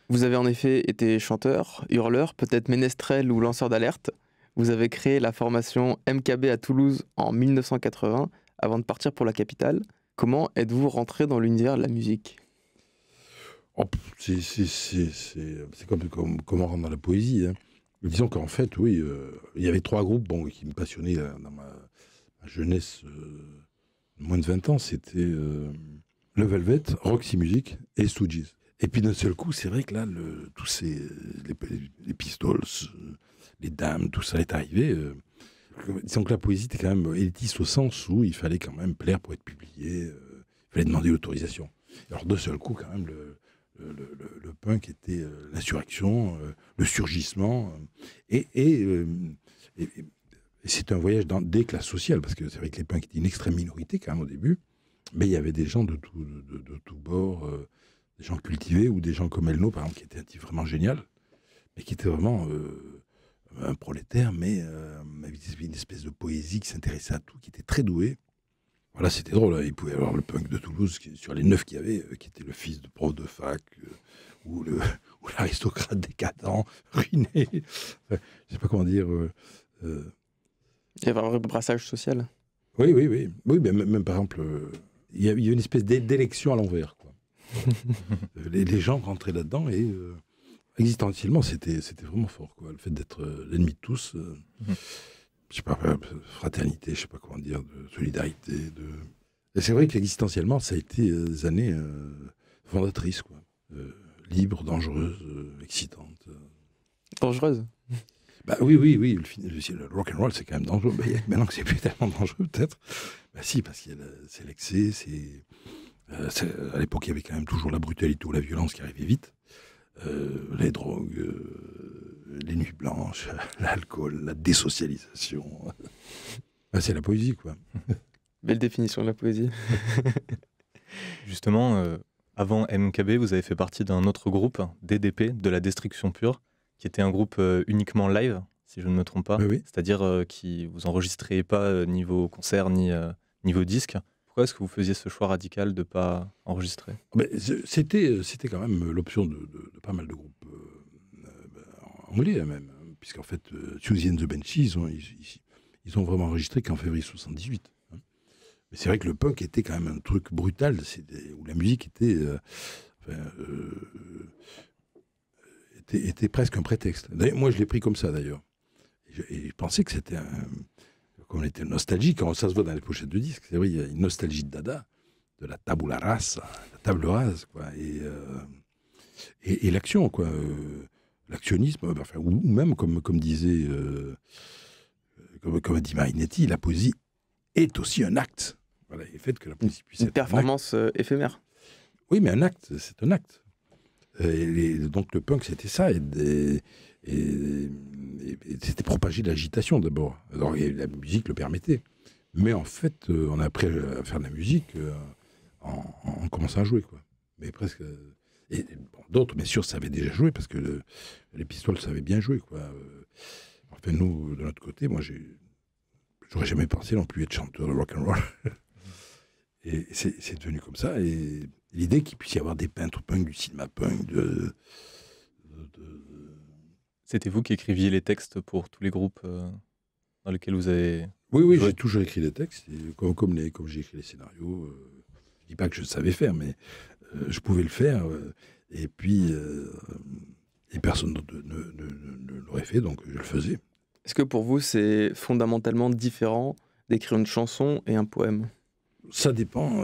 Vous avez en effet été chanteur, hurleur, peut-être ménestrel ou lanceur d'alerte. Vous avez créé la formation MKB à Toulouse en 1980, avant de partir pour la capitale. Comment êtes-vous rentré dans l'univers de la musique ? Oh, c'est comme on rentre dans la poésie, hein. Disons qu'en fait, oui, il y avait 3 groupes qui me passionnaient dans ma jeunesse, moins de 20 ans. C'était le Velvet, Roxy Music et Stooges. Et puis d'un seul coup, c'est vrai que là, tous les Pistols, les Dames, tout ça est arrivé. Disons que la poésie était quand même élitiste au sens où il fallait quand même plaire pour être publié, il fallait demander l'autorisation. Alors d'un seul coup, quand même, le punk était l'insurrection, le surgissement, et c'est un voyage dans des classes sociales, parce que c'est vrai que les punks étaient une extrême minorité quand même au début, mais il y avait des gens de tous bords, des gens cultivés, ou des gens comme Elno, par exemple, qui était un type vraiment génial, mais qui était vraiment un prolétaire, mais avec une espèce de poésie qui s'intéressait à tout, qui était très doué. Voilà, c'était drôle, hein. Il pouvait y avoir le punk de Toulouse, sur les 9 qu'il y avait, qui était le fils de prof de fac, ou l'aristocrate décadent, ruiné. Enfin, je sais pas comment dire. Il y avait un vrai brassage social. Oui, mais même par exemple, il y a une espèce d'élection à l'envers, quoi. les gens rentraient là-dedans et existentiellement, c'était vraiment fort, quoi. Le fait d'être l'ennemi de tous. Je sais pas, fraternité, je sais pas comment dire, de solidarité. Et c'est vrai qu'existentiellement, ça a été des années fondatrices, quoi. Libres, dangereuses, excitantes. Dangereuses ? Bah oui, le rock'n'roll, c'est quand même dangereux. Bah, maintenant que c'est plus tellement dangereux, peut-être. Bah si, parce que c'est l'excès, à l'époque, il y avait quand même toujours la brutalité ou la violence qui arrivait vite. Les drogues, les nuits blanches, l'alcool, la désocialisation. C'est la poésie, quoi. Belle définition de la poésie. Justement, Avant MKB, vous avez fait partie d'un autre groupe, DDP, de la Destruction Pure, qui était un groupe uniquement live, si je ne me trompe pas. Oui. C'est-à-dire qui vous enregistrez pas niveau concert ni niveau disque. Pourquoi est-ce que vous faisiez ce choix radical de ne pas enregistrer ? Mais c'était quand même l'option de pas mal de groupes anglais même, puisqu'en fait, Siouxsie and the Banshees, ils ont vraiment enregistré qu'en février 78. Hein. Mais c'est vrai que le punk était quand même un truc brutal, où la musique était presque un prétexte. D'ailleurs, moi, je l'ai pris comme ça, d'ailleurs. Et je pensais que c'était qu'on était nostalgique, quand ça se voit dans les pochettes de disques. C'est vrai, il y a une nostalgie de Dada, de la tabula rasa, la table rase, quoi, et l'action, quoi. L'actionnisme, enfin, ou même, comme disait, comme a dit Marinetti, la poésie est aussi un acte. Voilà, et le fait que la poésie puisse être une performance éphémère. Oui, mais un acte, c'est un acte. Donc le punk, c'était ça. Et c'était propager de l'agitation d'abord. Alors la musique le permettait. Mais en fait, on a appris à faire de la musique en commençant à jouer, quoi. Mais presque. Et d'autres, bien sûr, savaient déjà jouer parce que les Pistols savaient bien jouer, quoi. Enfin, nous, de notre côté, moi, j'aurais jamais pensé non plus être chanteur de rock and roll. Et c'est devenu comme ça. Et l'idée qu'il puisse y avoir des peintres punk, du cinéma punk, C'était vous qui écriviez les textes pour tous les groupes dans lesquels vous avez... Oui, j'ai toujours écrit des textes, comme j'ai écrit les scénarios. Je ne dis pas que je savais faire, mais je pouvais le faire. Et puis, personne ne l'aurait fait, donc je le faisais. Est-ce que pour vous, c'est fondamentalement différent d'écrire une chanson et un poème ? Ça dépend.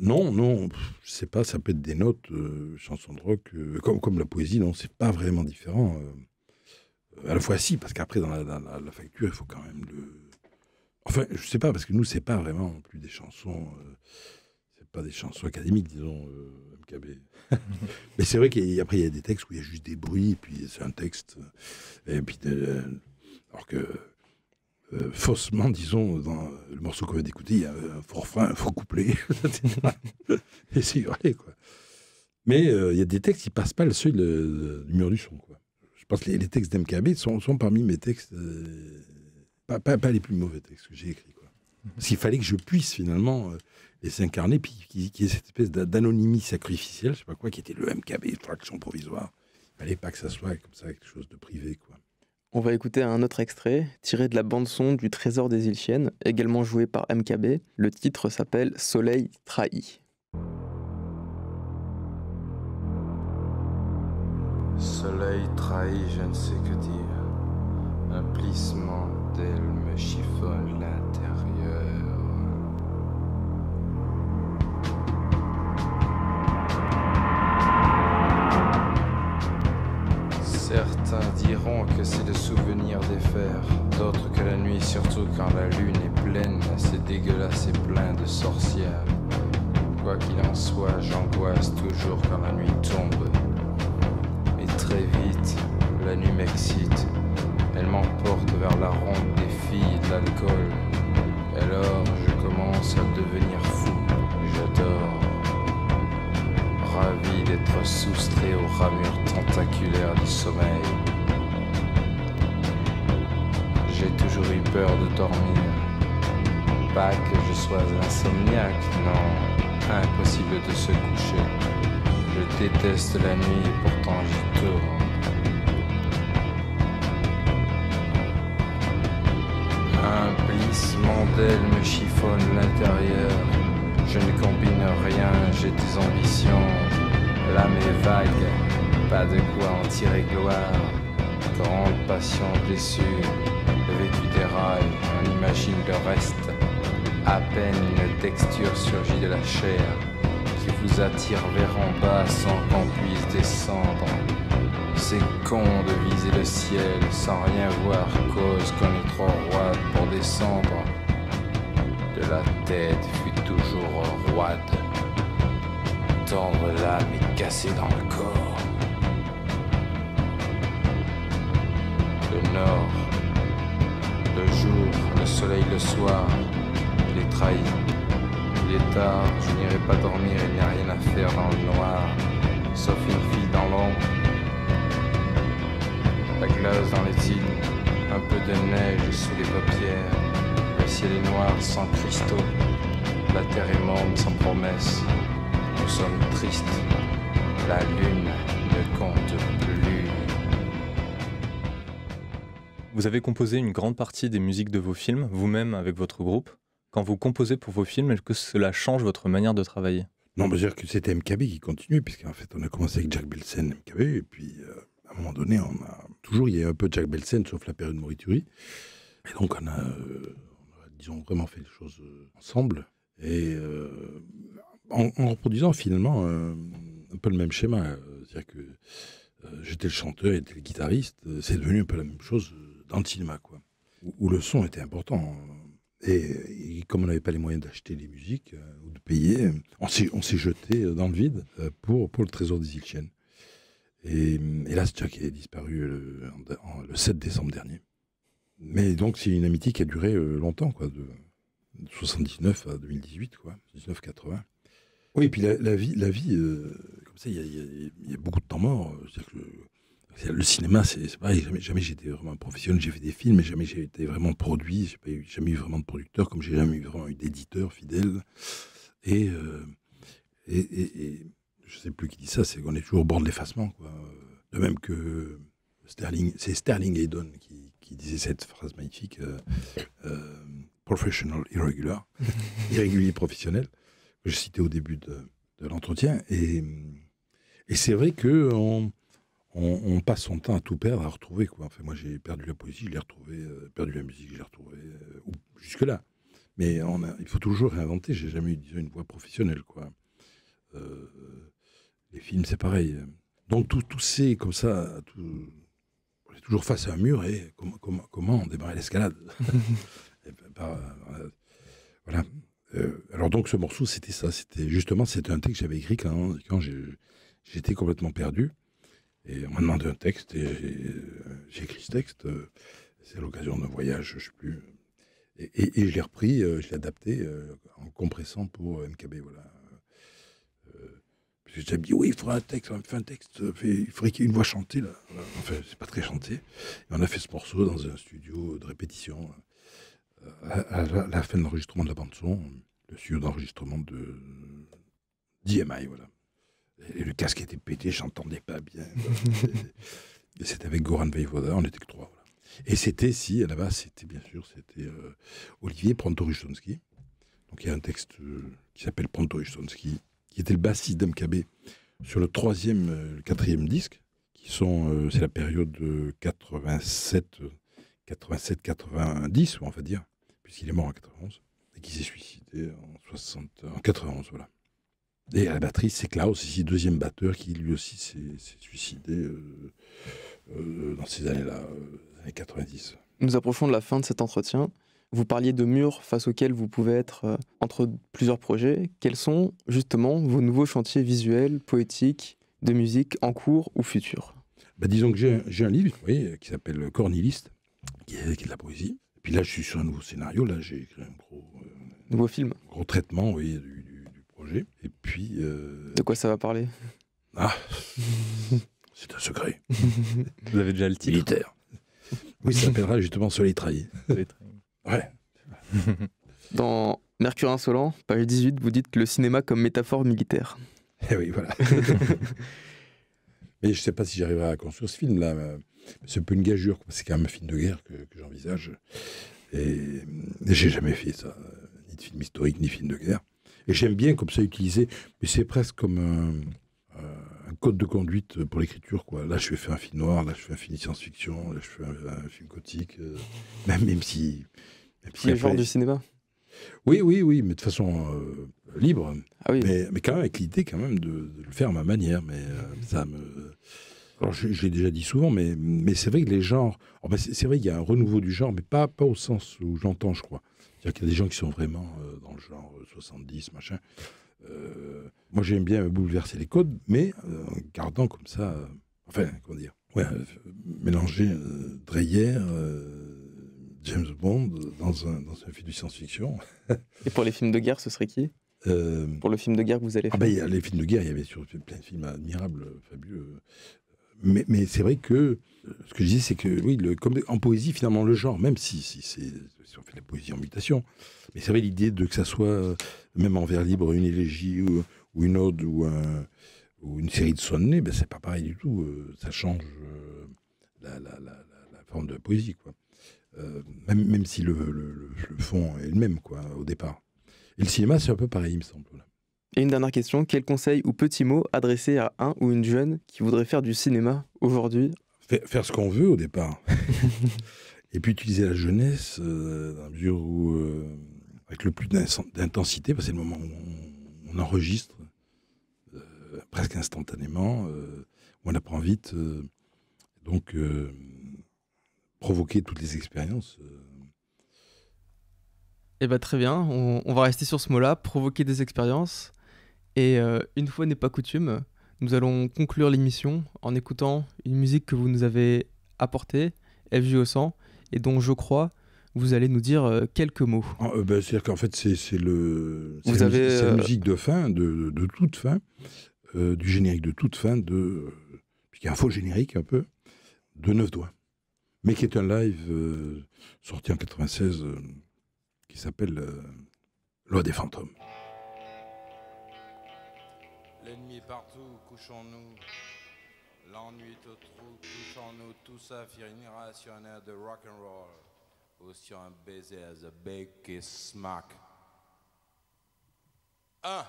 Non, je sais pas, ça peut être des notes, chansons de rock, comme la poésie, non, c'est pas vraiment différent. À la fois si, parce qu'après, dans la facture, il faut quand même Enfin, je sais pas, parce que nous, c'est pas vraiment non plus des chansons... c'est pas des chansons académiques, disons, MKB. Mais c'est vrai qu'après, il y a des textes où il y a juste des bruits, et puis c'est un texte... Et puis, alors que... faussement, disons, dans le morceau qu'on vient d'écouter, il y a un faux refrain, un faux couplet. Et c'est vrai, quoi. Mais il y a des textes qui passent pas le seuil du mur du son, quoi. Je pense que les textes d'MKB sont parmi mes textes, pas les plus mauvais textes que j'ai écrits, quoi. Parce qu'il fallait que je puisse finalement les incarner, puis qu'il y ait cette espèce d'anonymie sacrificielle, je sais pas quoi, qui était le MKB, fraction provisoire. Il fallait pas que ça soit comme ça, quelque chose de privé, quoi. On va écouter un autre extrait, tiré de la bande-son du Trésor des îles Chiennes, également joué par MKB. Le titre s'appelle « Soleil trahi ». Soleil trahi, je ne sais que dire. Un plissement d'ailes me chiffonne l'intérieur. Certains diront que c'est le souvenir des fers, d'autres que la nuit, surtout quand la lune est pleine, c'est dégueulasse et plein de sorcières. Quoi qu'il en soit, j'angoisse toujours quand la nuit tombe. Mais très vite, la nuit m'excite, elle m'emporte vers la ronde des filles et de l'alcool. Alors je commence à devenir fou, j'adore. Ravi d'être soustrait aux ramures tentaculaires du sommeil. J'ai toujours eu peur de dormir. Pas que je sois insomniaque, non, impossible de se coucher. Je déteste la nuit et pourtant j'y tourne. Un plissement d'ailes me chiffonne l'intérieur. Je ne combine rien, j'ai des ambitions. L'âme est vague, pas de quoi en tirer gloire. Grande passion déçue, vêtue des rails, on imagine le reste. À peine une texture surgit de la chair qui vous attire vers en bas sans qu'on puisse descendre. C'est con de viser le ciel sans rien voir, cause qu'on est trop roide pour descendre. De la tête fut toujours roide. Tendre l'âme et cassée dans le corps. Le nord, le jour, le soleil le soir, les trahis. Il est tard, je n'irai pas dormir, il n'y a rien à faire dans le noir, sauf une fille dans l'ombre. La glace dans les îles, un peu de neige sous les paupières. Le ciel est noir sans cristaux, la terre est morne sans promesse. Nous sommes tristes, la lune ne compte plus. Vous avez composé une grande partie des musiques de vos films, vous-même avec votre groupe. Quand vous composez pour vos films, est-ce que cela change votre manière de travailler ? Non, mais je veux dire que c'était MKB qui continue, puisqu'en fait, on a commencé avec Jack Belsen, MKB, et puis à un moment donné, il y a un peu de Jack Belsen, sauf la période Morituri. Et donc, on a disons, vraiment fait les choses ensemble, et en reproduisant finalement un peu le même schéma. C'est-à-dire que j'étais le chanteur, il était le guitariste, c'est devenu un peu la même chose dans le cinéma, quoi, où le son était important. Et comme on n'avait pas les moyens d'acheter les musiques ou de payer, on s'est jeté dans le vide pour le Trésor des Ilchennes. Et là, Jack est disparu le 7 décembre dernier. Mais donc, c'est une amitié qui a duré longtemps, quoi, de 79 à 2018, quoi, 1980. Oui, et puis la vie comme ça, il y a beaucoup de temps mort. C'est-à-dire que le cinéma, c'est pareil, jamais j'ai été vraiment professionnel. J'ai fait des films, mais jamais j'ai été vraiment produit. J'ai jamais eu vraiment de producteur, comme j'ai jamais vraiment eu d'éditeur fidèle. Et je sais plus qui dit ça, c'est qu'on est toujours au bord de l'effacement, quoi. De même que c'est Sterling Hayden qui disait cette phrase magnifique, professional irregular, irrégulier professionnel, que je citais au début de l'entretien. Et c'est vrai que on passe son temps à tout perdre, à retrouver, quoi. Enfin, moi, j'ai perdu la poésie, je l'ai retrouvée, perdu la musique, je l'ai retrouvée, jusque-là. Mais il faut toujours réinventer. J'ai jamais eu, disons, une voix professionnelle, quoi. Les films, c'est pareil. Donc, tout c'est comme ça. On est toujours face à un mur et comment on démarrait l'escalade. Voilà. Alors, donc, ce morceau, c'était ça. C'était un texte que j'avais écrit quand j'étais complètement perdu. Et on m'a demandé un texte et j'ai écrit ce texte. C'est à l'occasion d'un voyage, je ne sais plus. Et je l'ai repris, je l'ai adapté en compressant pour MKB. Voilà. Parce que j'ai dit, oui, il faudra un texte, on fait un texte, il faudrait qu'il y ait une voix chantée. Là. Enfin, c'est pas très chanté. Et on a fait ce morceau dans un studio de répétition. À la fin de l'enregistrement de la bande-son, le studio d'enregistrement de DMI, voilà. Et le casque était pété, j'entendais pas bien. Et c'était avec Goran Vejvoda, on était que 3. Voilà. Et c'était, à la base, c'était Olivier Pronto-Rustonski. Donc il y a un texte qui s'appelle Pronto-Rustonski, qui était le bassiste d'MKB sur le 3e, le 4e disque, c'est la période 87-90, on va dire, puisqu'il est mort en 91, et qui s'est suicidé en 91, voilà. Et à la batterie, c'est Klaus, ici, deuxième batteur, qui lui aussi s'est suicidé dans ces années-là, années 90. Nous approchons de la fin de cet entretien. Vous parliez de murs face auxquels vous pouvez être entre plusieurs projets. Quels sont justement vos nouveaux chantiers visuels, poétiques, de musique en cours ou futurs ? Disons que j'ai un livre, qui s'appelle Cornéliste, qui est de la poésie. Et puis là, je suis sur un nouveau scénario. Là, j'ai écrit un nouveau film, gros traitement, du projet. Et puis. De quoi ça va parler ? C'est un secret. Vous avez déjà le titre ? Militaire. Oui, ça s'appellera justement Soleil trahi. Ouais. Dans Mercure insolent, page 18, vous dites que le cinéma comme métaphore militaire. Eh oui, voilà. Mais je ne sais pas si j'arriverai à construire ce film-là. C'est un peu une gageure. C'est quand même un film de guerre que j'envisage. Et j'ai jamais fait ça. Ni de film historique, ni film de guerre. Et j'aime bien comme ça utiliser. Mais c'est presque comme un code de conduite pour l'écriture, quoi. Là, je fais un film noir. Là, je fais un film de science-fiction. Là, je fais un film gothique. Même si... Les genres du cinéma. Oui, mais de façon libre. Ah oui. Mais quand même avec l'idée quand même de le faire à ma manière. Mais ça me... Alors, je l'ai déjà dit souvent, mais c'est vrai que les genres... c'est vrai qu'il y a un renouveau du genre, mais pas au sens où j'entends, je crois. C'est-à-dire qu'il y a des gens qui sont vraiment dans le genre 70, machin. Moi, j'aime bien bouleverser les codes, mais en gardant comme ça... comment dire, mélanger Dreyer... James Bond dans un film de science-fiction. Et pour les films de guerre, ce serait qui ? Pour le film de guerre que vous allez faire. Il y a les films de guerre, il y avait plein de films admirables, fabuleux. Mais c'est vrai que ce que je disais, c'est que oui, comme en poésie, finalement, le genre, même si on fait de la poésie en mutation, mais c'est vrai l'idée de que ça soit, même en vers libre, une élégie ou une ode ou une série de sonnets, c'est pas pareil du tout. Ça change la forme de la poésie, quoi. Même si le fond est le même, quoi, au départ. Et le cinéma, c'est un peu pareil, il me semble. Voilà. Et une dernière question, quel conseil ou petit mot adressé à un ou une jeune qui voudrait faire du cinéma aujourd'hui? Faire ce qu'on veut au départ. Et puis utiliser la jeunesse dans la mesure où, avec le plus d'intensité, parce que c'est le moment où on enregistre presque instantanément, où on apprend vite. Donc, provoquer toutes les expériences. Eh bien, très bien, on va rester sur ce mot-là, provoquer des expériences. Et une fois n'est pas coutume, nous allons conclure l'émission en écoutant une musique que vous nous avez apportée, FJ au sang, et dont je crois vous allez nous dire quelques mots. C'est-à-dire qu'en fait, c'est la musique de fin, de toute fin, du générique de toute fin, puisqu'il y a un faux générique un peu, de 9 doigts. Mais qui est un live sorti en 96 qui s'appelle Loi des fantômes. L'ennemi est partout, couchons-nous. L'ennui est au trou, couchons-nous. Tout ça finira sur un air de rock'n'roll ou sur un baiser as a big kiss smack. 1,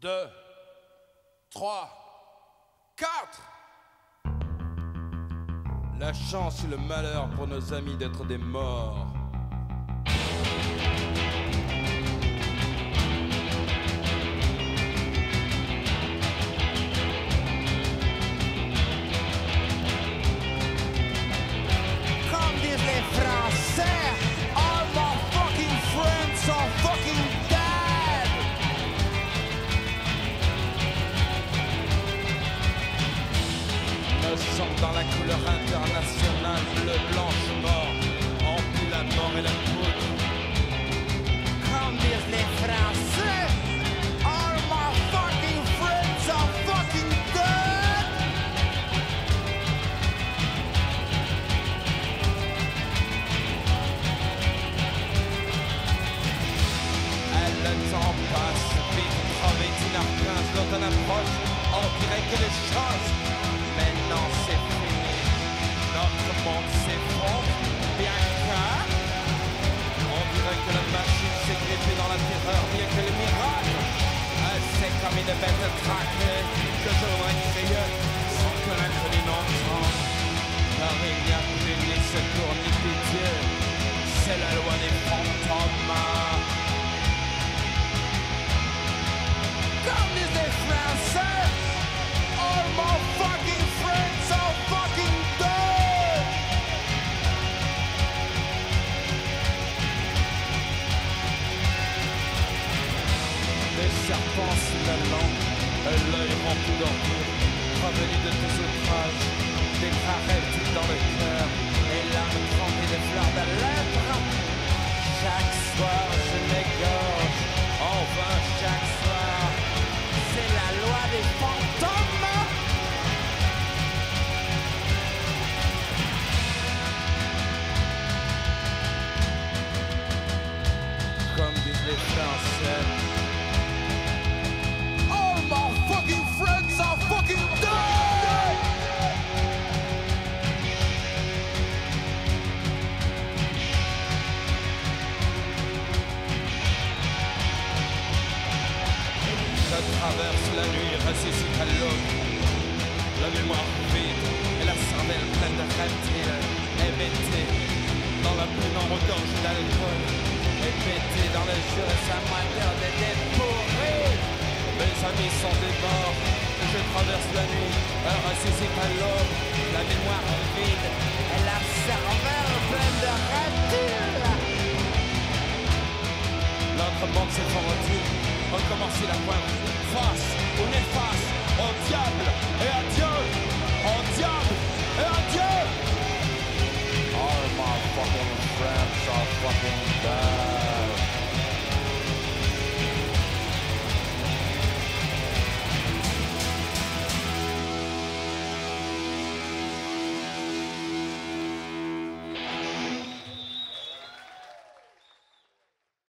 2, 3, 4. La chance et le malheur pour nos amis d'être des morts. Comme disent les Français, all my fucking friends are fucking dead. Me sens dans la couleur internationale, bleu, blanche, mort, emplit la mort et la poudre. Comme disent les Français, all my fucking friends are fucking dead. Le temps passe, vite, crevé, 1h15, l'automne approche, on dirait que les choses, maintenant c'est fini, notre monde s'effondre, bien qu'à, on dirait que la machine s'est grippée dans la terreur, bien que le miracle, c'est comme une bête traquée, que je voudrais crier, sans que l'inconnu n'entende, car il n'y a plus ni secours ni pitié, c'est la loi des fantômes. Comme disent les Français, all my fucking friends are fucking dead. Des serpents sous la lampe, l'œil rempli d'ordure, revenu de tes outrages, des reptiles dans le cœur, et l'âme trempée de fleurs de lèvres. Chaque soir je m'égorge, en vain chaque soir, c'est la loi des fantômes. Comme disent les Français, All my fucking friends are fucking dead. je traverse la nuit, ressuscite à l'aube. La mémoire vide et la cervelle pleine de reptiles, hébétée dans la peine en regorge d'alcool, hébétée dans le jeu et sa matière de dépourrée. Mes amis sont des morts, je traverse la nuit, ressuscite à l'aube. La mémoire vide et la cervelle pleine de reptiles. Notre monde s'effondre-t-il, recommencer la pointe, face ou néfaste, au diable et à Dieu, au diable et à Dieu. All my fucking friends are fucking dead.